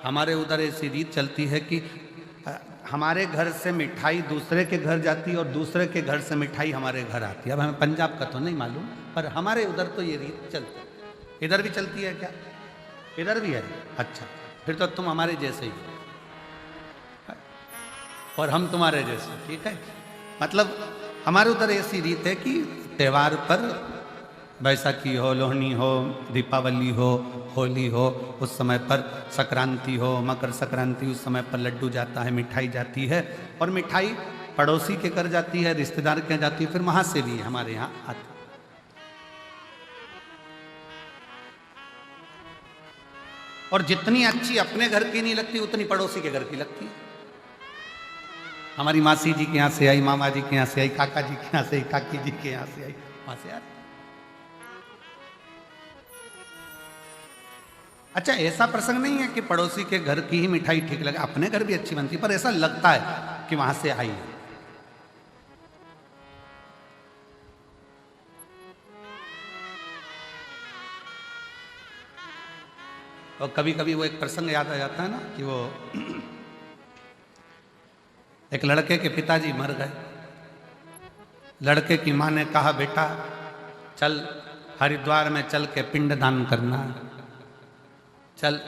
हमारे उधर ऐसी रीत चलती है कि हमारे घर से मिठाई दूसरे के घर जाती है और दूसरे के घर से मिठाई हमारे घर आती है। अब हमें पंजाब का तो नहीं मालूम, पर हमारे उधर तो ये रीत चलती है। इधर भी चलती है क्या? इधर भी है? अच्छा, फिर तो तुम हमारे जैसे ही और हम तुम्हारे जैसे, ठीक है। मतलब हमारे उधर ऐसी रीत है कि त्यौहार पर, बैसाखी हो, लोहड़ी हो, दीपावली हो, होली हो, उस समय पर संक्रांति हो, मकर संक्रांति, उस समय पर लड्डू जाता है, मिठाई जाती है और मिठाई पड़ोसी के घर जाती है, रिश्तेदार के जाती है, फिर वहां से भी हमारे यहाँ आती है। और जितनी अच्छी अपने घर की नहीं लगती उतनी पड़ोसी के घर की लगती है। हमारी मासी जी के यहाँ से आई, मामा जी के यहाँ से आई, काका जी के यहाँ से आई, काकी जी के यहाँ से आई, वहां से आई। अच्छा, ऐसा प्रसंग नहीं है कि पड़ोसी के घर की ही मिठाई ठीक लगे, अपने घर भी अच्छी बनती है, पर ऐसा लगता है कि वहां से आई है। और कभी कभी वो एक प्रसंग याद आ जाता है ना कि वो एक लड़के के पिताजी मर गए। लड़के की मां ने कहा, बेटा चल हरिद्वार में चल के पिंडदान करना। चल,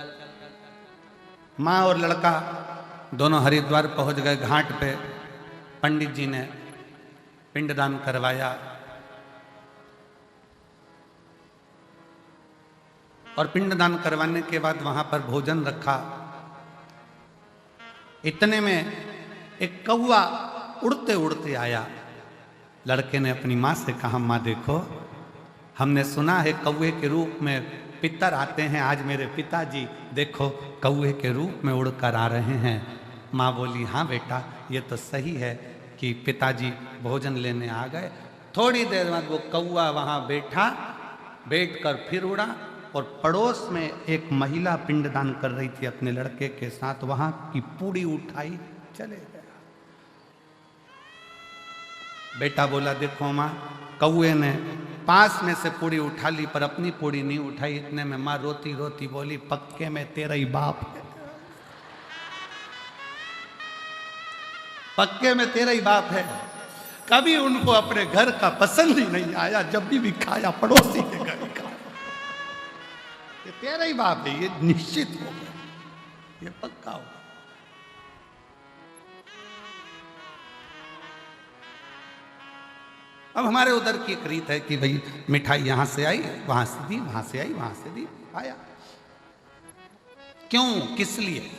माँ और लड़का दोनों हरिद्वार पहुंच गए। घाट पे पंडित जी ने पिंडदान करवाया और पिंडदान करवाने के बाद वहां पर भोजन रखा। इतने में एक कौवा उड़ते उड़ते आया। लड़के ने अपनी माँ से कहा, माँ देखो, हमने सुना है कौवे के रूप में पितर आते हैं, आज मेरे पिताजी देखो कौवे के रूप में उड़कर आ रहे हैं। माँ बोली, हाँ बेटा, ये तो सही है कि पिताजी भोजन लेने आ गए। थोड़ी देर बाद वो कौवा वहाँ बैठा, बैठकर फिर उड़ा और पड़ोस में एक महिला पिंडदान कर रही थी अपने लड़के के साथ, वहाँ की पूड़ी उठाई, चले गया। बेटा बोला, देखो माँ, कौवे ने पास में से पूड़ी उठा ली पर अपनी पूड़ी नहीं उठाई। इतने में माँ रोती रोती बोली, पक्के में तेरा ही बाप है, पक्के में तेरा ही बाप है। कभी उनको अपने घर का पसंद ही नहीं आया, जब भी खाया पड़ोसी के घर खाया। ये तेरा ही बाप है, ये निश्चित हो गया, ये पक्का हो गया। अब हमारे उधर की एक रीत है कि भाई मिठाई यहां से आई, वहां से दी, वहां से आई, वहां से दी, आया। क्यों, किस लिए?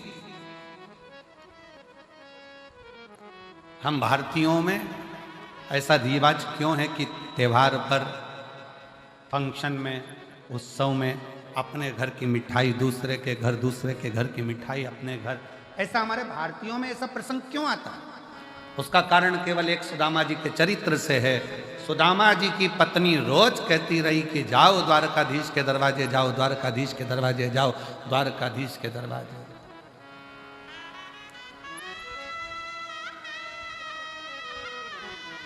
हम भारतीयों में ऐसा रिवाज क्यों है कि त्योहार पर, फंक्शन में, उत्सव में अपने घर की मिठाई दूसरे के घर, दूसरे के घर की मिठाई अपने घर, ऐसा हमारे भारतीयों में ऐसा प्रसंग क्यों आता है? उसका कारण केवल एक सुदामा जी के चरित्र से है। सुदामा जी की पत्नी रोज कहती रही कि जाओ द्वारकाधीश के दरवाजे जाओ, द्वारकाधीश के दरवाजे जाओ, द्वारकाधीश के दरवाजे।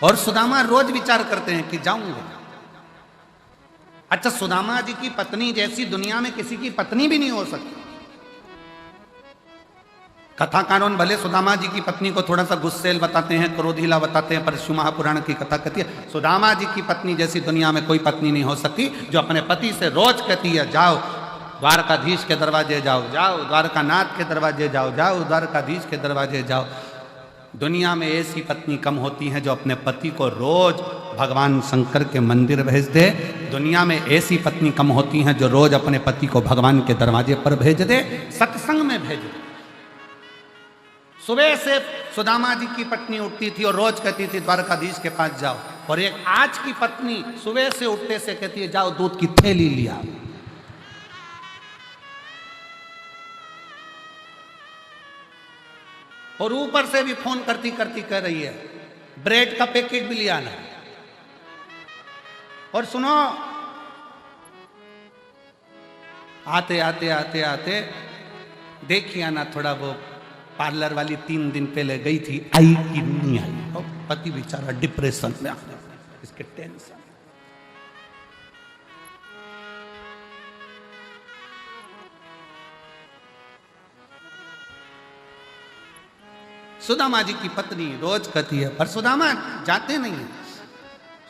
और सुदामा रोज विचार करते हैं कि जाऊंगा। अच्छा, सुदामा जी की पत्नी जैसी दुनिया में किसी की पत्नी भी नहीं हो सकती। कथाकारों भले सुदामा जी की पत्नी को थोड़ा सा गुस्सेल बताते हैं, क्रोधीला बताते हैं, पर शिव महापुराण की कथा कहती है सुदामा जी की पत्नी जैसी दुनिया में कोई पत्नी नहीं हो सकती, जो अपने पति से रोज कहती है जाओ द्वारकाधीश के दरवाजे जाओ, जाओ द्वारकानाथ के दरवाजे जाओ, जाओ द्वारकाधीश के दरवाजे जाओ। दुनिया में ऐसी पत्नी कम होती हैं जो अपने पति को रोज भगवान शंकर के मंदिर भेज दे। दुनिया में ऐसी पत्नी कम होती हैं जो रोज अपने पति को भगवान के दरवाजे पर भेज दे, सत्संग में भेज दे। सुबह से सुदामा जी की पत्नी उठती थी और रोज कहती थी द्वारकाधीश के पास जाओ, और एक आज की पत्नी सुबह से उठते से कहती है जाओ दूध की थैली लिया। और ऊपर से भी फोन करती करती कह रही है ब्रेड का पैकेट भी लिया ना। और सुनो, आते आते आते आते देखिए ना, थोड़ा वो पार्लर वाली 3 दिन पहले गई थी, आई कि नहीं आई। और पति बेचारा डिप्रेशन में आ गया, इसके टेंशन। सुदामा जी की पत्नी रोज कहती है, पर सुदामा जाते नहीं है।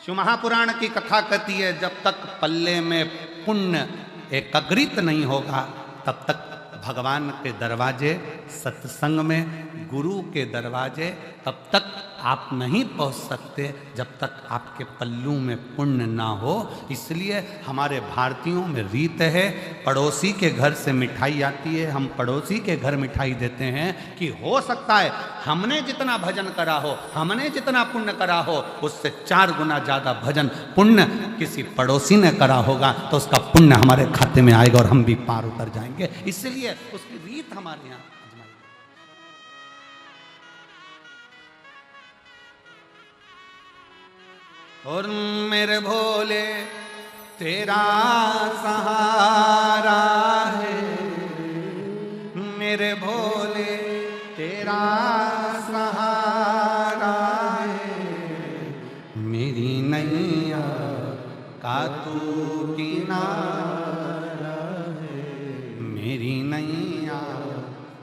शिव महापुराण की कथा कहती है, जब तक पल्ले में पुण्य एकत्रित नहीं होगा तब तक भगवान के दरवाजे, सत्संग में गुरु के दरवाजे तब तक आप नहीं पहुंच सकते जब तक आपके पल्लू में पुण्य ना हो। इसलिए हमारे भारतीयों में रीत है, पड़ोसी के घर से मिठाई आती है, हम पड़ोसी के घर मिठाई देते हैं कि हो सकता है हमने जितना भजन करा हो, हमने जितना पुण्य करा हो, उससे 4 गुना ज़्यादा भजन पुण्य किसी पड़ोसी ने करा होगा, तो उसका पुण्य हमारे खाते में आएगा और हम भी पार उतर जाएंगे। इसलिए उसकी रीत हमारे यहाँ आजमाई। और मेरे भोले तेरा सहारा है, मेरे भोले तेरा सहारा है, मेरी नैया का तू किनारा है, मेरी नैया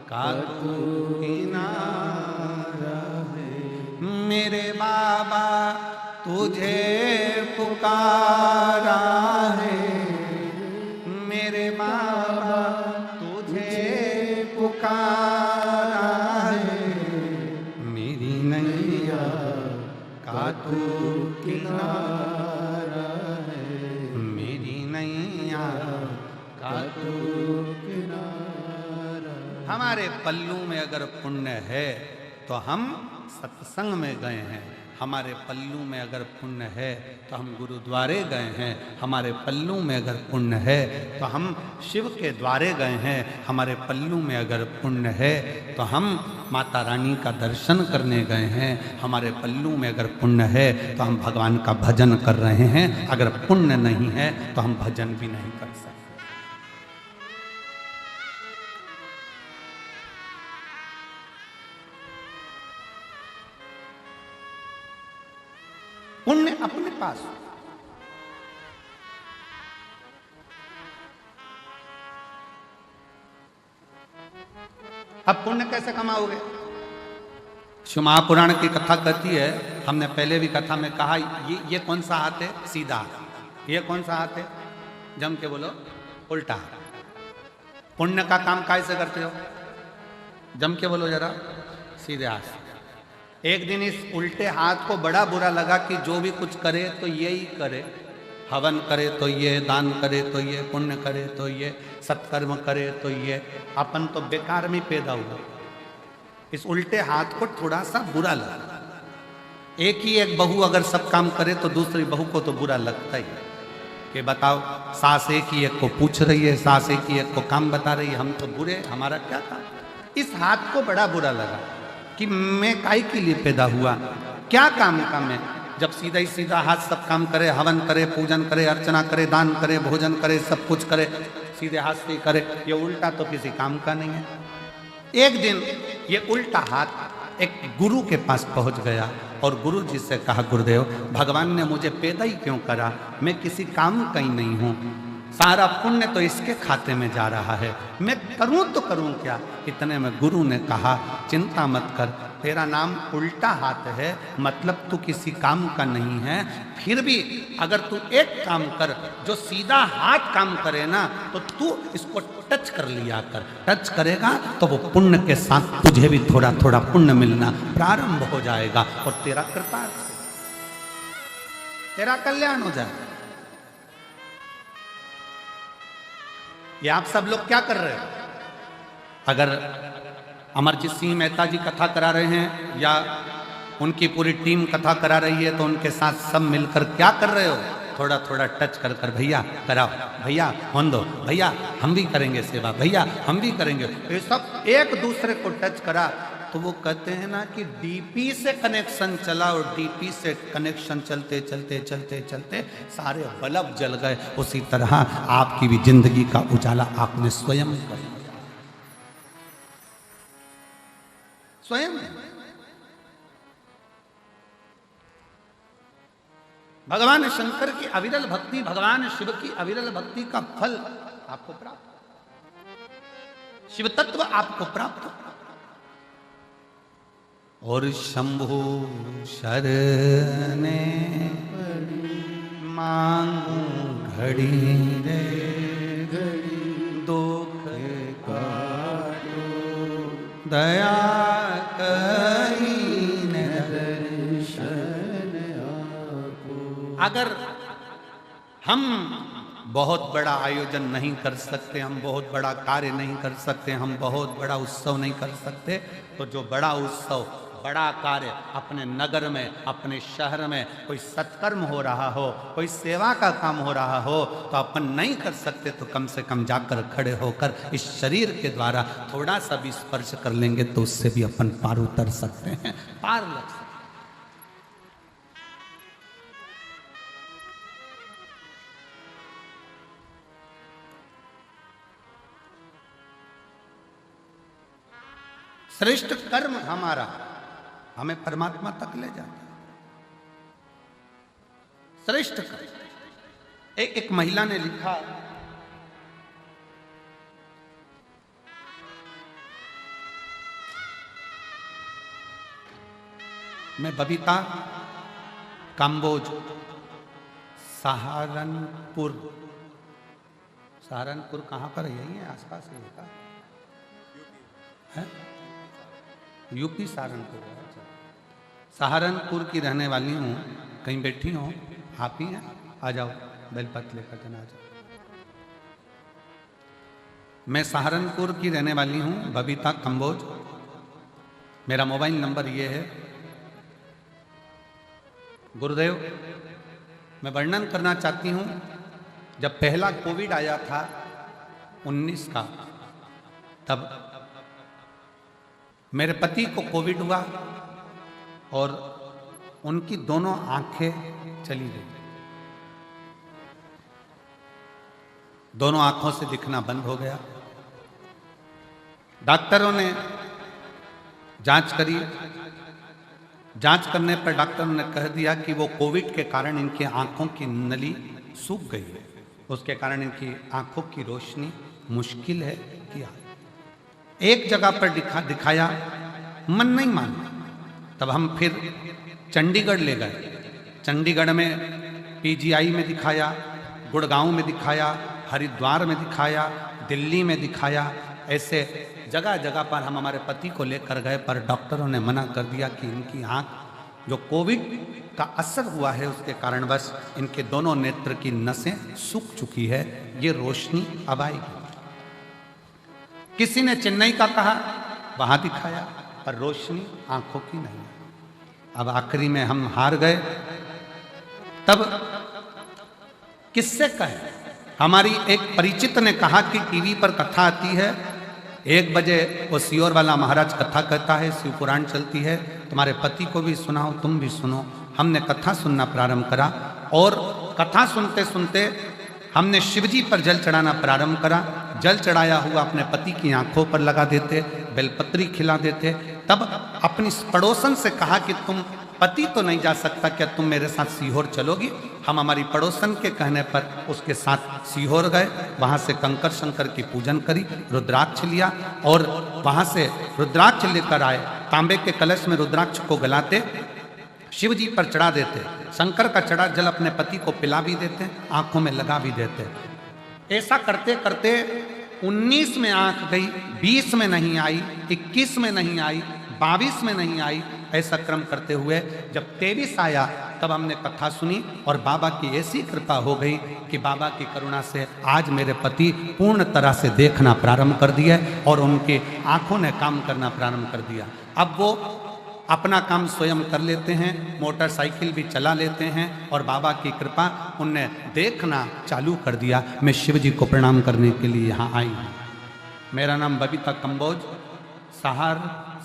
का तू किनारा है। मेरे बाबा तुझे पुकारा है, मेरे बाबा तुझे पुकारा है, मेरी नैया का तू किनारा है, मेरी नैया का तू किनारा। हमारे पल्लू में अगर पुण्य है तो हम सत्संग में गए हैं, हमारे पल्लू में अगर पुण्य है तो हम गुरुद्वारे गए हैं, हमारे पल्लू में अगर पुण्य है तो हम शिव के द्वारे गए हैं, हमारे पल्लू में अगर पुण्य है तो हम माता रानी का दर्शन करने गए हैं, हमारे पल्लू में अगर पुण्य है तो हम भगवान का भजन कर रहे हैं। अगर पुण्य नहीं है तो हम भजन भी नहीं कर सकते। पुण्य अपने पास। अब पुण्य कैसे कमाओगे? शिव महापुराण की कथा कहती है, हमने पहले भी कथा में कहा, ये कौन सा हाथ है? सीधा हाथ। ये कौन सा हाथ है? जम के बोलो, उल्टा हाथ। पुण्य का काम कैसे करते हो? जम के बोलो जरा, सीधे हाथ। एक दिन इस उल्टे हाथ को बड़ा बुरा लगा कि जो भी कुछ करे तो यही करे, हवन करे तो ये, दान करे तो ये, पुण्य करे तो ये, सत्कर्म करे तो ये, अपन तो बेकार में पैदा हुआ। इस उल्टे हाथ को थोड़ा सा बुरा लगा। एक बहू अगर सब काम करे तो दूसरी बहू को तो बुरा लगता ही है कि बताओ, सास एक ही एक को पूछ रही है, सास एक ही एक को काम बता रही है, हम तो बुरे, हमारा क्या काम। इस हाथ को बड़ा बुरा लगा कि मैं काहे के लिए पैदा हुआ, क्या काम का मैं, जब सीधा ही सीधा हाथ सब काम करे, हवन करे, पूजन करे, अर्चना करे, दान करे, भोजन करे, सब कुछ करे, सीधे हाथ से करे, ये उल्टा तो किसी काम का नहीं है। एक दिन ये उल्टा हाथ एक गुरु के पास पहुंच गया और गुरु जी से कहा, गुरुदेव, भगवान ने मुझे पैदा ही क्यों करा, मैं किसी काम का ही नहीं हूँ, सारा पुण्य तो इसके खाते में जा रहा है, मैं करूं तो करूं क्या। इतने में गुरु ने कहा, चिंता मत कर, तेरा नाम उल्टा हाथ है, मतलब तू किसी काम का नहीं है, फिर भी अगर तू एक काम कर, जो सीधा हाथ काम करे ना, तो तू इसको टच कर लिया कर, टच करेगा तो वो पुण्य के साथ तुझे भी थोड़ा थोड़ा पुण्य मिलना प्रारंभ हो जाएगा और तेरा कृतार्थ, तेरा कल्याण हो जाएगा। ये आप सब लोग क्या कर रहे हो? अगर अमरजीत सिंह मेहता जी कथा करा रहे हैं या उनकी पूरी टीम कथा करा रही है तो उनके साथ सब मिलकर क्या कर रहे हो? थोड़ा थोड़ा टच कर कर, भैया कराओ, भैया होन दो, भैया हम भी करेंगे सेवा, भैया हम भी करेंगे। ये सब एक दूसरे को टच करा तो तो वो कहते हैं ना कि डीपी से कनेक्शन चला और डीपी से कनेक्शन चलते चलते चलते चलते सारे बल्ब जल गए। उसी तरह आपकी भी जिंदगी का उजाला आपने स्वयं कर लिया, स्वयं। भगवान शंकर की अविरल भक्ति, भगवान शिव की अविरल भक्ति का फल आपको प्राप्त, शिव तत्व आपको प्राप्त। और शंभु शरणे मांगू घड़ी रे दुख काटो दया करीने दर्शन आपो। अगर हम बहुत बड़ा आयोजन नहीं कर सकते, हम बहुत बड़ा कार्य नहीं कर सकते, हम बहुत बड़ा उत्सव नहीं कर सकते, तो जो बड़ा उत्सव, बड़ा कार्य अपने नगर में, अपने शहर में कोई सत्कर्म हो रहा हो, कोई सेवा का काम हो रहा हो, तो अपन नहीं कर सकते तो कम से कम जाकर खड़े होकर इस शरीर के द्वारा थोड़ा सा भी स्पर्श कर लेंगे तो उससे भी अपन पार उतर सकते हैं, पार लग सकते हैं। श्रेष्ठ कर्म हमारा हमें परमात्मा तक ले जाता है। श्रेष्ठ कर्म। एक महिला ने लिखा, मैं बबीता काम्बोज सहारनपुर, सहारनपुर कहां पर है? यही है आसपास है, यूपी सहारनपुर। सहारनपुर की रहने वाली हूँ, कहीं बैठी हूँ, आप ही हैं, आ जाओ बेलपत्र लेकर के आ जाओ। मैं सहारनपुर की रहने वाली हूँ, बबीता कंबोज। मेरा मोबाइल नंबर ये है। गुरुदेव, मैं वर्णन करना चाहती हूँ, जब पहला कोविड आया था 19 का, तब मेरे पति को कोविड हुआ और उनकी दोनों आंखें चली गई, दोनों आंखों से दिखना बंद हो गया। डॉक्टरों ने जांच करी, जांच करने पर डॉक्टरों ने कह दिया कि वो कोविड के कारण इनकी आंखों की नली सूख गई है, उसके कारण इनकी आंखों की रोशनी मुश्किल है किया। एक जगह पर दिखाया, मन नहीं माना। तब हम फिर चंडीगढ़ ले गए। चंडीगढ़ में पीजीआई में दिखाया, गुड़गांव में दिखाया, हरिद्वार में दिखाया, दिल्ली में दिखाया। ऐसे जगह जगह पर हम हमारे पति को लेकर गए, पर डॉक्टरों ने मना कर दिया कि इनकी आंख जो कोविड का असर हुआ है उसके कारणवश इनके दोनों नेत्र की नसें सूख चुकी है, ये रोशनी अब आएगी। किसी ने चेन्नई का कहा, वहां दिखाया, पर रोशनी आंखों की नहीं। अब आखिरी में हम हार गए। तब किससे कहे? हमारी एक परिचित ने कहा कि टीवी पर कथा आती है, 1 बजे वो सियोर वाला महाराज कथा कहता है, शिव पुराण चलती है, तुम्हारे पति को भी सुनाओ, तुम भी सुनो। हमने कथा सुनना प्रारंभ करा और कथा सुनते सुनते हमने शिवजी पर जल चढ़ाना प्रारंभ करा। जल चढ़ाया हुआ अपने पति की आंखों पर लगा देते, बेलपत्री खिला देते। तब अपनी पड़ोसन से कहा कि तुम, पति तो नहीं जा सकता, क्या तुम मेरे साथ सीहोर चलोगी? हम हमारी पड़ोसन के कहने पर उसके साथ सीहोर गए। वहाँ से कंकर शंकर की पूजन करी, रुद्राक्ष लिया और वहाँ से रुद्राक्ष लेकर आए। तांबे के कलश में रुद्राक्ष को गलाते, शिव जी पर चढ़ा देते, शंकर का चढ़ा जल अपने पति को पिला भी देते, आंखों में लगा भी देते। ऐसा करते करते 19 में आंख गई, 20 में नहीं आई, 21 में नहीं आई, 22 में नहीं आई। ऐसा क्रम करते हुए जब 23 आया तब हमने कथा सुनी और बाबा की ऐसी कृपा हो गई कि बाबा की करुणा से आज मेरे पति पूर्ण तरह से देखना प्रारंभ कर दिया और उनकी आंखों ने काम करना प्रारंभ कर दिया। अब वो अपना काम स्वयं कर लेते हैं, मोटरसाइकिल भी चला लेते हैं और बाबा की कृपा उनने देखना चालू कर दिया। मैं शिव जी को प्रणाम करने के लिए यहाँ आई हूँ। मेरा नाम बबीता कंबोज,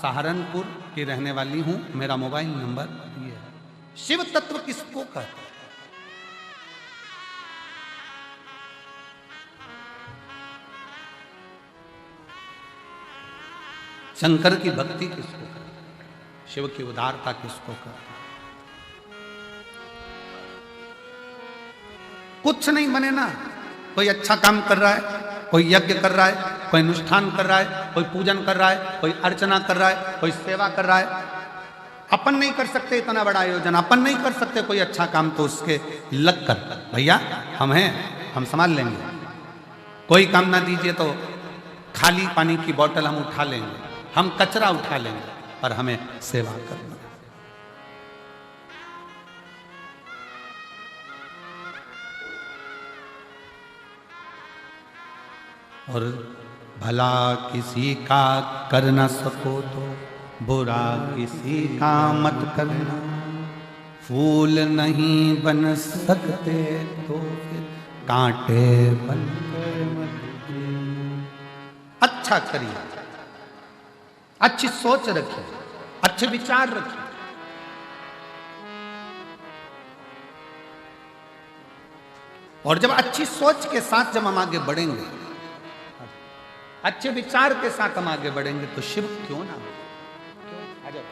सहारनपुर की रहने वाली हूं। मेरा मोबाइल नंबर ये है। शिव तत्व किसको कहते हैं? शंकर की भक्ति किसको कहते हैं? शिव की उदारता किसको कहते हैं? कुछ नहीं बने ना। कोई अच्छा काम कर रहा है, कोई यज्ञ कर रहा है, कोई अनुष्ठान कर रहा है, कोई पूजन कर रहा है, कोई अर्चना कर रहा है, कोई सेवा कर रहा है। अपन नहीं कर सकते इतना बड़ा आयोजन, अपन नहीं कर सकते कोई अच्छा काम, तो उसके लग कर भैया हम हैं, हम संभाल लेंगे। कोई काम ना दीजिए तो खाली पानी की बोतल हम उठा लेंगे, हम कचरा उठा लेंगे, पर हमें सेवा करना। और भला किसी का कर न सको तो बुरा किसी का मत करना। फूल नहीं बन सकते तो फिर कांटे बनकर मत। अच्छा करिए, अच्छी सोच रखिए, अच्छे विचार रखिए। और जब अच्छी सोच के साथ जब हम आगे बढ़ेंगे, अच्छे विचार के साथ हम आगे बढ़ेंगे, तो शिव क्यों ना हो। आ जाओ।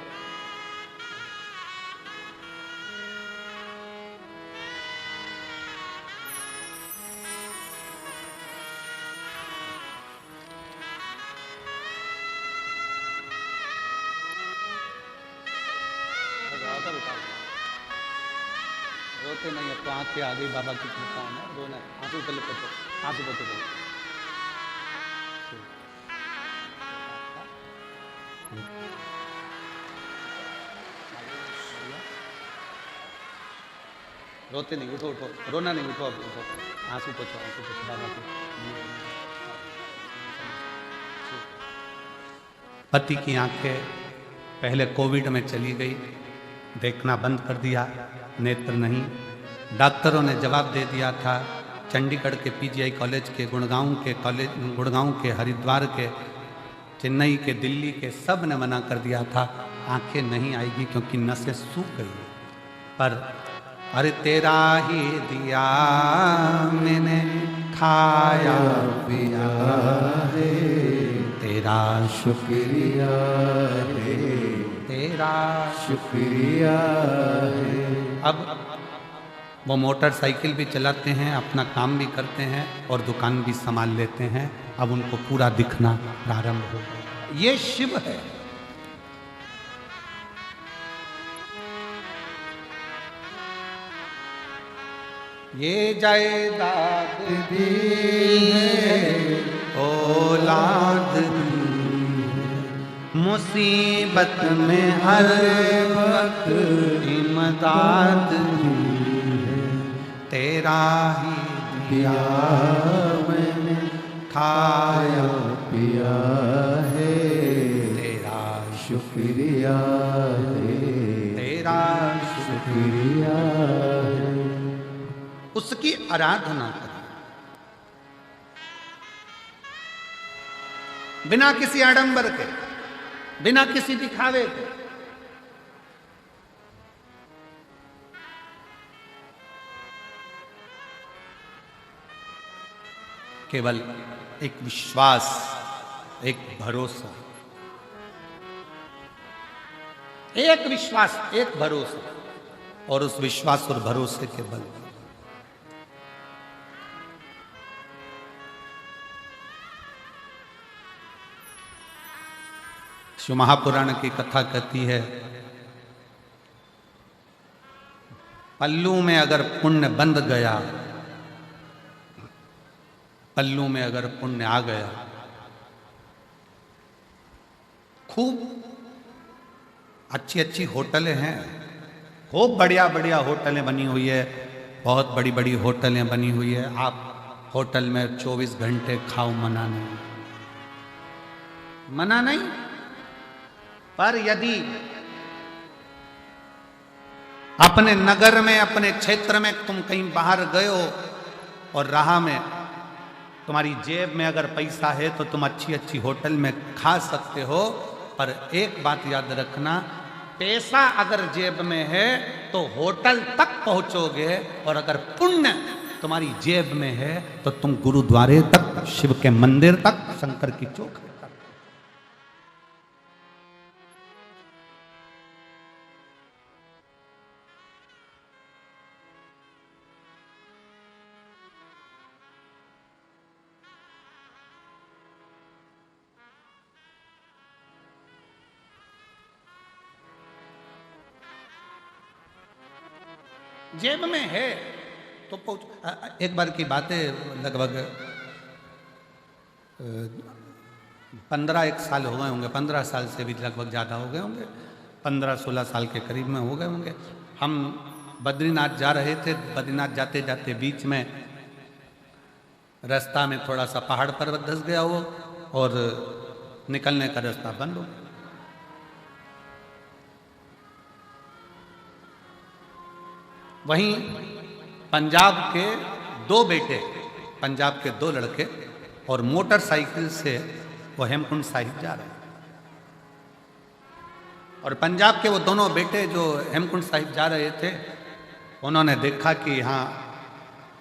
रोते नहीं, अब तो आंखें आ गई बाबा की कृपा है। रोना, आंसू पहले पोछो, आंसू पोछो। रोते नहीं, उठो उठो, रोना नहीं, उठो, अब उठो, आंसू पोछो, आंसू पोछो बाबा के। पति की आंखें पहले कोविड में चली गई, देखना बंद कर दिया, नेत्र नहीं। डॉक्टरों ने जवाब दे दिया था, चंडीगढ़ के पीजीआई कॉलेज के, गुड़गांव के, हरिद्वार के, चेन्नई के, दिल्ली के, सब ने मना कर दिया था, आंखें नहीं आएगी क्योंकि नसें सूख गई। पर अरे तेरा ही दिया मैंने खाया पिया है, तेरा शुक्रिया है, तेरा शुक्रिया है। अब वो मोटरसाइकिल भी चलाते हैं, अपना काम भी करते हैं और दुकान भी संभाल लेते हैं। अब उनको पूरा दिखना प्रारंभ हो गया। ये शिव है। ये जायदाद दी है, औलाद दी है, मुसीबत में हर वक्त इमदाद दी है, तेरा ही दिया मैंने खाया पिया है, तेरा शुक्रिया है, तेरा शुक्रिया है। उसकी आराधना करें बिना किसी आडंबर के, बिना किसी दिखावे के। केवल एक विश्वास, एक भरोसा, एक विश्वास, एक भरोसा, और उस विश्वास और भरोसे के बल शिव महापुराण की कथा कहती है, पल्लू में अगर पुण्य बंध गया, पल्लू में अगर पुण्य आ गया, खूब अच्छी अच्छी होटलें हैं, खूब बढ़िया बढ़िया होटलें बनी हुई है, बहुत बड़ी बड़ी होटलें बनी हुई है। आप होटल में 24 घंटे खाओ, मना नहीं, मना नहीं। पर यदि अपने नगर में, अपने क्षेत्र में तुम कहीं बाहर गए हो और राह में तुम्हारी जेब में अगर पैसा है तो तुम अच्छी अच्छी होटल में खा सकते हो, पर एक बात याद रखना, पैसा अगर जेब में है तो होटल तक पहुंचोगे, और अगर पुण्य तुम्हारी जेब में है तो तुम गुरुद्वारे तक, शिव के मंदिर तक, शंकर की चौखट तक। जेब में है तो पहुंच। एक बार की बात है, लगभग 15 साल हो गए होंगे, 15 साल से भी लगभग ज़्यादा हो गए होंगे, 15-16 साल के करीब में हो गए होंगे। हम बद्रीनाथ जा रहे थे। बद्रीनाथ जाते जाते बीच में रास्ता में थोड़ा सा पहाड़ पर्वत धंस गया हो और निकलने का रास्ता बंद हो गया। वहीं पंजाब के 2 बेटे, पंजाब के 2 लड़के और मोटरसाइकिल से वो हेमकुंड साहिब जा रहे हैं। और पंजाब के वो दोनों बेटे जो हेमकुंड साहिब जा रहे थे, उन्होंने देखा कि यहाँ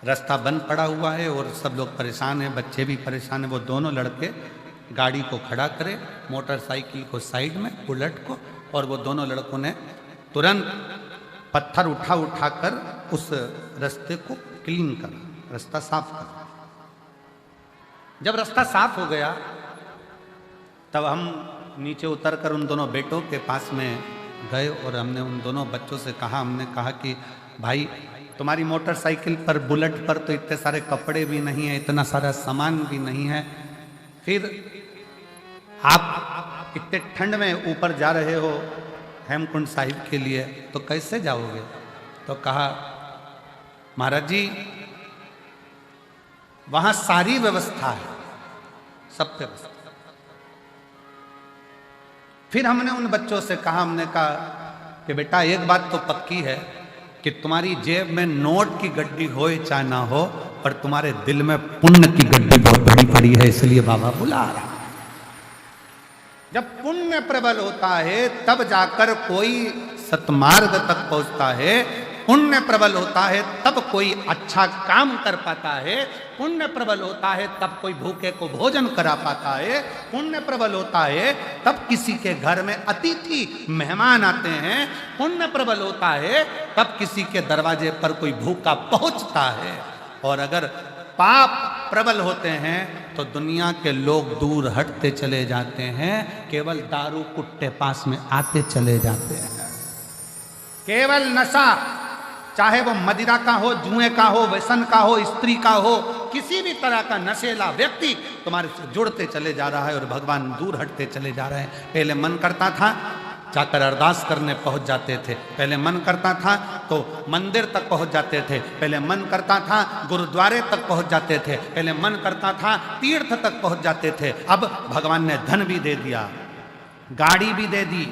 रास्ता बंद पड़ा हुआ है और सब लोग परेशान हैं, बच्चे भी परेशान हैं। वो दोनों लड़के गाड़ी को खड़ा करे, मोटरसाइकिल को साइड में, बुलेट को, और वो दोनों लड़कों ने तुरंत पत्थर उठाकर उस रास्ते को क्लीन करा, रास्ता साफ करा। जब रास्ता साफ हो गया तब हम नीचे उतरकर उन दोनों बेटों के पास में गए और हमने उन दोनों बच्चों से कहा, हमने कहा कि भाई तुम्हारी मोटरसाइकिल पर, बुलेट पर तो इतने सारे कपड़े भी नहीं है, इतना सारा सामान भी नहीं है, फिर आप इतने ठंड में ऊपर जा रहे हो हेमकुंड साहिब के लिए, तो कैसे जाओगे? तो कहा महाराज जी वहां सारी व्यवस्था है, सब व्यवस्था। फिर हमने उन बच्चों से कहा, हमने कहा कि बेटा एक बात तो पक्की है कि तुम्हारी जेब में नोट की गड्डी हो चाहे ना हो, पर तुम्हारे दिल में पुण्य की गड्डी बहुत बड़ी पड़ी है, इसलिए बाबा बुला रहा। जब पुण्य प्रबल होता है तब जाकर कोई सतमार्ग तक पहुंचता है, पुण्य प्रबल होता है तब कोई अच्छा काम कर पाता है, पुण्य प्रबल होता है तब कोई भूखे को भोजन करा पाता है, पुण्य प्रबल होता है तब किसी के घर में अतिथि मेहमान आते हैं, पुण्य प्रबल होता है तब किसी के दरवाजे पर कोई भूखा पहुंचता है। और अगर पाप प्रबल होते हैं तो दुनिया के लोग दूर हटते चले जाते हैं, केवल दारू कुट्टे पास में आते चले जाते हैं। केवल नशा, चाहे वो मदिरा का हो, जुए का हो, व्यसन का हो, स्त्री का हो, किसी भी तरह का नशेला व्यक्ति तुम्हारे से जुड़ते चले जा रहा है और भगवान दूर हटते चले जा रहे हैं। पहले मन करता था जाकर अरदास करने पहुंच जाते थे, पहले मन करता था तो मंदिर तक पहुंच जाते थे, पहले मन करता था गुरुद्वारे तक पहुंच जाते थे, पहले मन करता था तीर्थ तक पहुंच जाते थे। अब भगवान ने धन भी दे दिया, गाड़ी भी दे दी,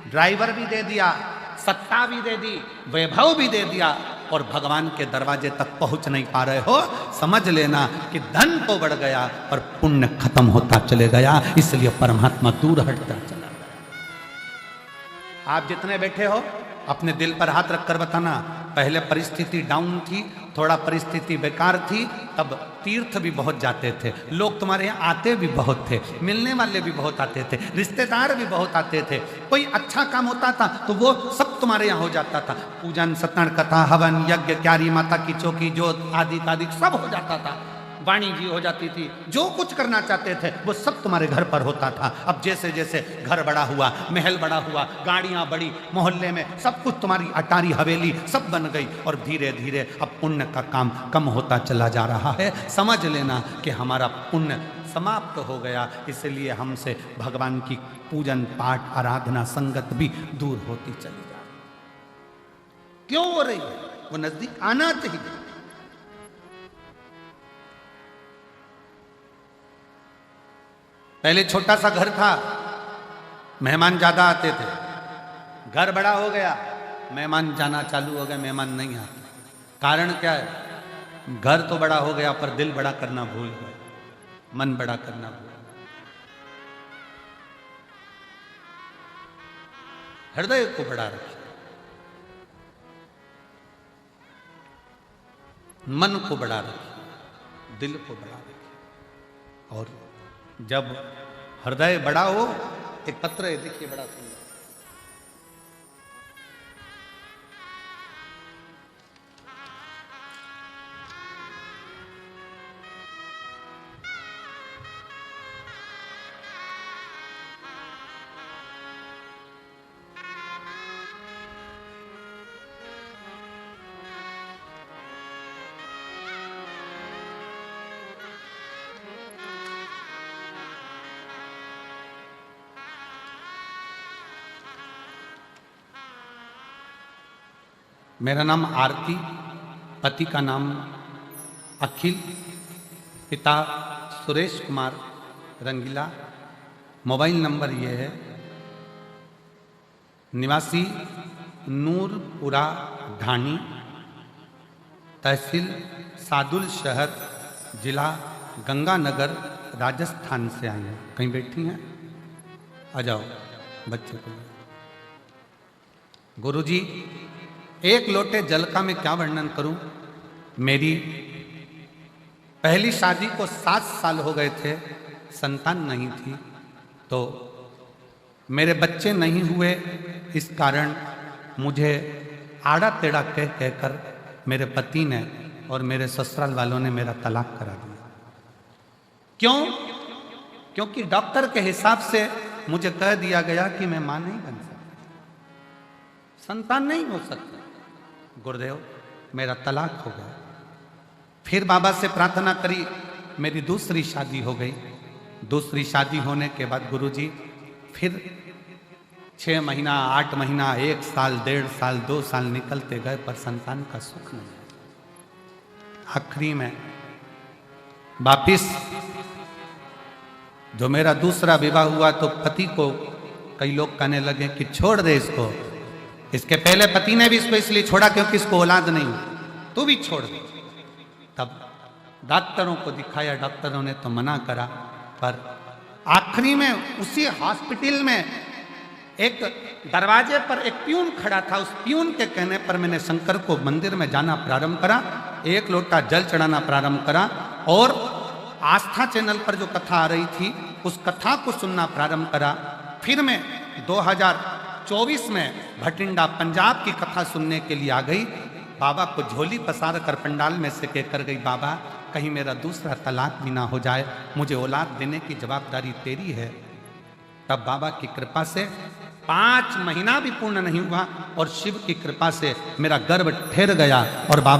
ड्राइवर भी दे दिया, सत्ता भी दे दी, वैभव भी दे दिया, और भगवान के दरवाजे तक पहुंच नहीं पा रहे हो। समझ लेना कि धन तो बढ़ गया पर पुण्य खत्म होता चले गया, इसलिए परमात्मा दूर हटता चला। आप जितने बैठे हो अपने दिल पर हाथ रखकर बताना, पहले परिस्थिति डाउन थी, थोड़ा परिस्थिति बेकार थी, तब तीर्थ भी बहुत जाते थे, लोग तुम्हारे यहाँ आते भी बहुत थे, मिलने वाले भी बहुत आते थे, रिश्तेदार भी बहुत आते थे, कोई अच्छा काम होता था तो वो सब तुम्हारे यहाँ हो जाता था, पूजन, सत्संग, कथा, हवन, यज्ञ, क्यारी माता की चौकी, जोत आदि आदि सब हो जाता था, वाणी जी हो जाती थी, जो कुछ करना चाहते थे वो सब तुम्हारे घर पर होता था। अब जैसे जैसे घर बड़ा हुआ, महल बड़ा हुआ, गाड़ियां बढ़ी, मोहल्ले में सब कुछ तुम्हारी अटारी हवेली सब बन गई, और धीरे धीरे अब पुण्य का काम कम होता चला जा रहा है। समझ लेना कि हमारा पुण्य समाप्त हो गया, इसलिए हमसे भगवान की पूजन पाठ आराधना संगत भी दूर होती चली जा रही। क्यों हो रही है? वो नजदीक आना चाहिए। पहले छोटा सा घर था, मेहमान ज्यादा आते थे, घर बड़ा हो गया, मेहमान जाना चालू हो गए, मेहमान नहीं आते। कारण क्या है? घर तो बड़ा हो गया पर दिल बड़ा करना भूल गए, मन बड़ा करना भूल गए। हृदय को बढ़ा रखिए, मन को बढ़ा रखिए, दिल को बढ़ा रखिए। और जब हृदय बड़ा हो, एक पत्र है देखिए बड़ा सुंदर, मेरा नाम आरती, पति का नाम अखिल, पिता सुरेश कुमार रंगीला। मोबाइल नंबर ये है, निवासी नूरपुरा ढाणी, तहसील सादुल शहर, जिला गंगानगर, राजस्थान से आई हैं। कहीं बैठी हैं? आ जाओ बच्चे को। गुरुजी, एक लोटे जल का मैं क्या वर्णन करूं। मेरी पहली शादी को 7 साल हो गए थे, संतान नहीं थी, तो मेरे बच्चे नहीं हुए। इस कारण मुझे आड़ा टेढ़ा कह कहकर मेरे पति ने और मेरे ससुराल वालों ने मेरा तलाक करा दिया। क्यों? क्योंकि डॉक्टर के हिसाब से मुझे कह दिया गया कि मैं मां नहीं बन सकती, संतान नहीं हो सकती। गुरुदेव, मेरा तलाक हो गया। फिर बाबा से प्रार्थना करी, मेरी दूसरी शादी हो गई। दूसरी शादी होने के बाद गुरुजी फिर 6 महीना, 8 महीना, 1 साल, 1.5 साल, 2 साल निकलते गए, पर संतान का सुख नहीं। आखिरी में वापिस जो मेरा दूसरा विवाह हुआ, तो पति को कई लोग कहने लगे कि छोड़ दे इसको। इसके पहले पति ने भी इसको इसलिए छोड़ा क्योंकि इसको औलाद नहीं, तू भी छोड़ दे। तब डॉक्टरों को दिखाया, डॉक्टरों ने तो मना करा, पर आखिरी में उसी हॉस्पिटल में एक दरवाजे पर एक प्यून खड़ा था। उस प्यून के कहने पर मैंने शंकर को मंदिर में जाना प्रारंभ करा, 1 लोटा जल चढ़ाना प्रारंभ करा, और आस्था चैनल पर जो कथा आ रही थी उस कथा को सुनना प्रारंभ करा। फिर मैं 2024 में भटिंडा पंजाब की कथा सुनने के लिए आ गई। बाबा को झोली पसार कर पंडाल में से कहकर गई, बाबा कहीं मेरा दूसरा तलाक भी ना हो जाए, मुझे औलाद देने की जवाबदारी तेरी है। तब बाबा की कृपा से 5 महीना भी पूर्ण नहीं हुआ और शिव की कृपा से मेरा गर्भ ठहर गया और बाबा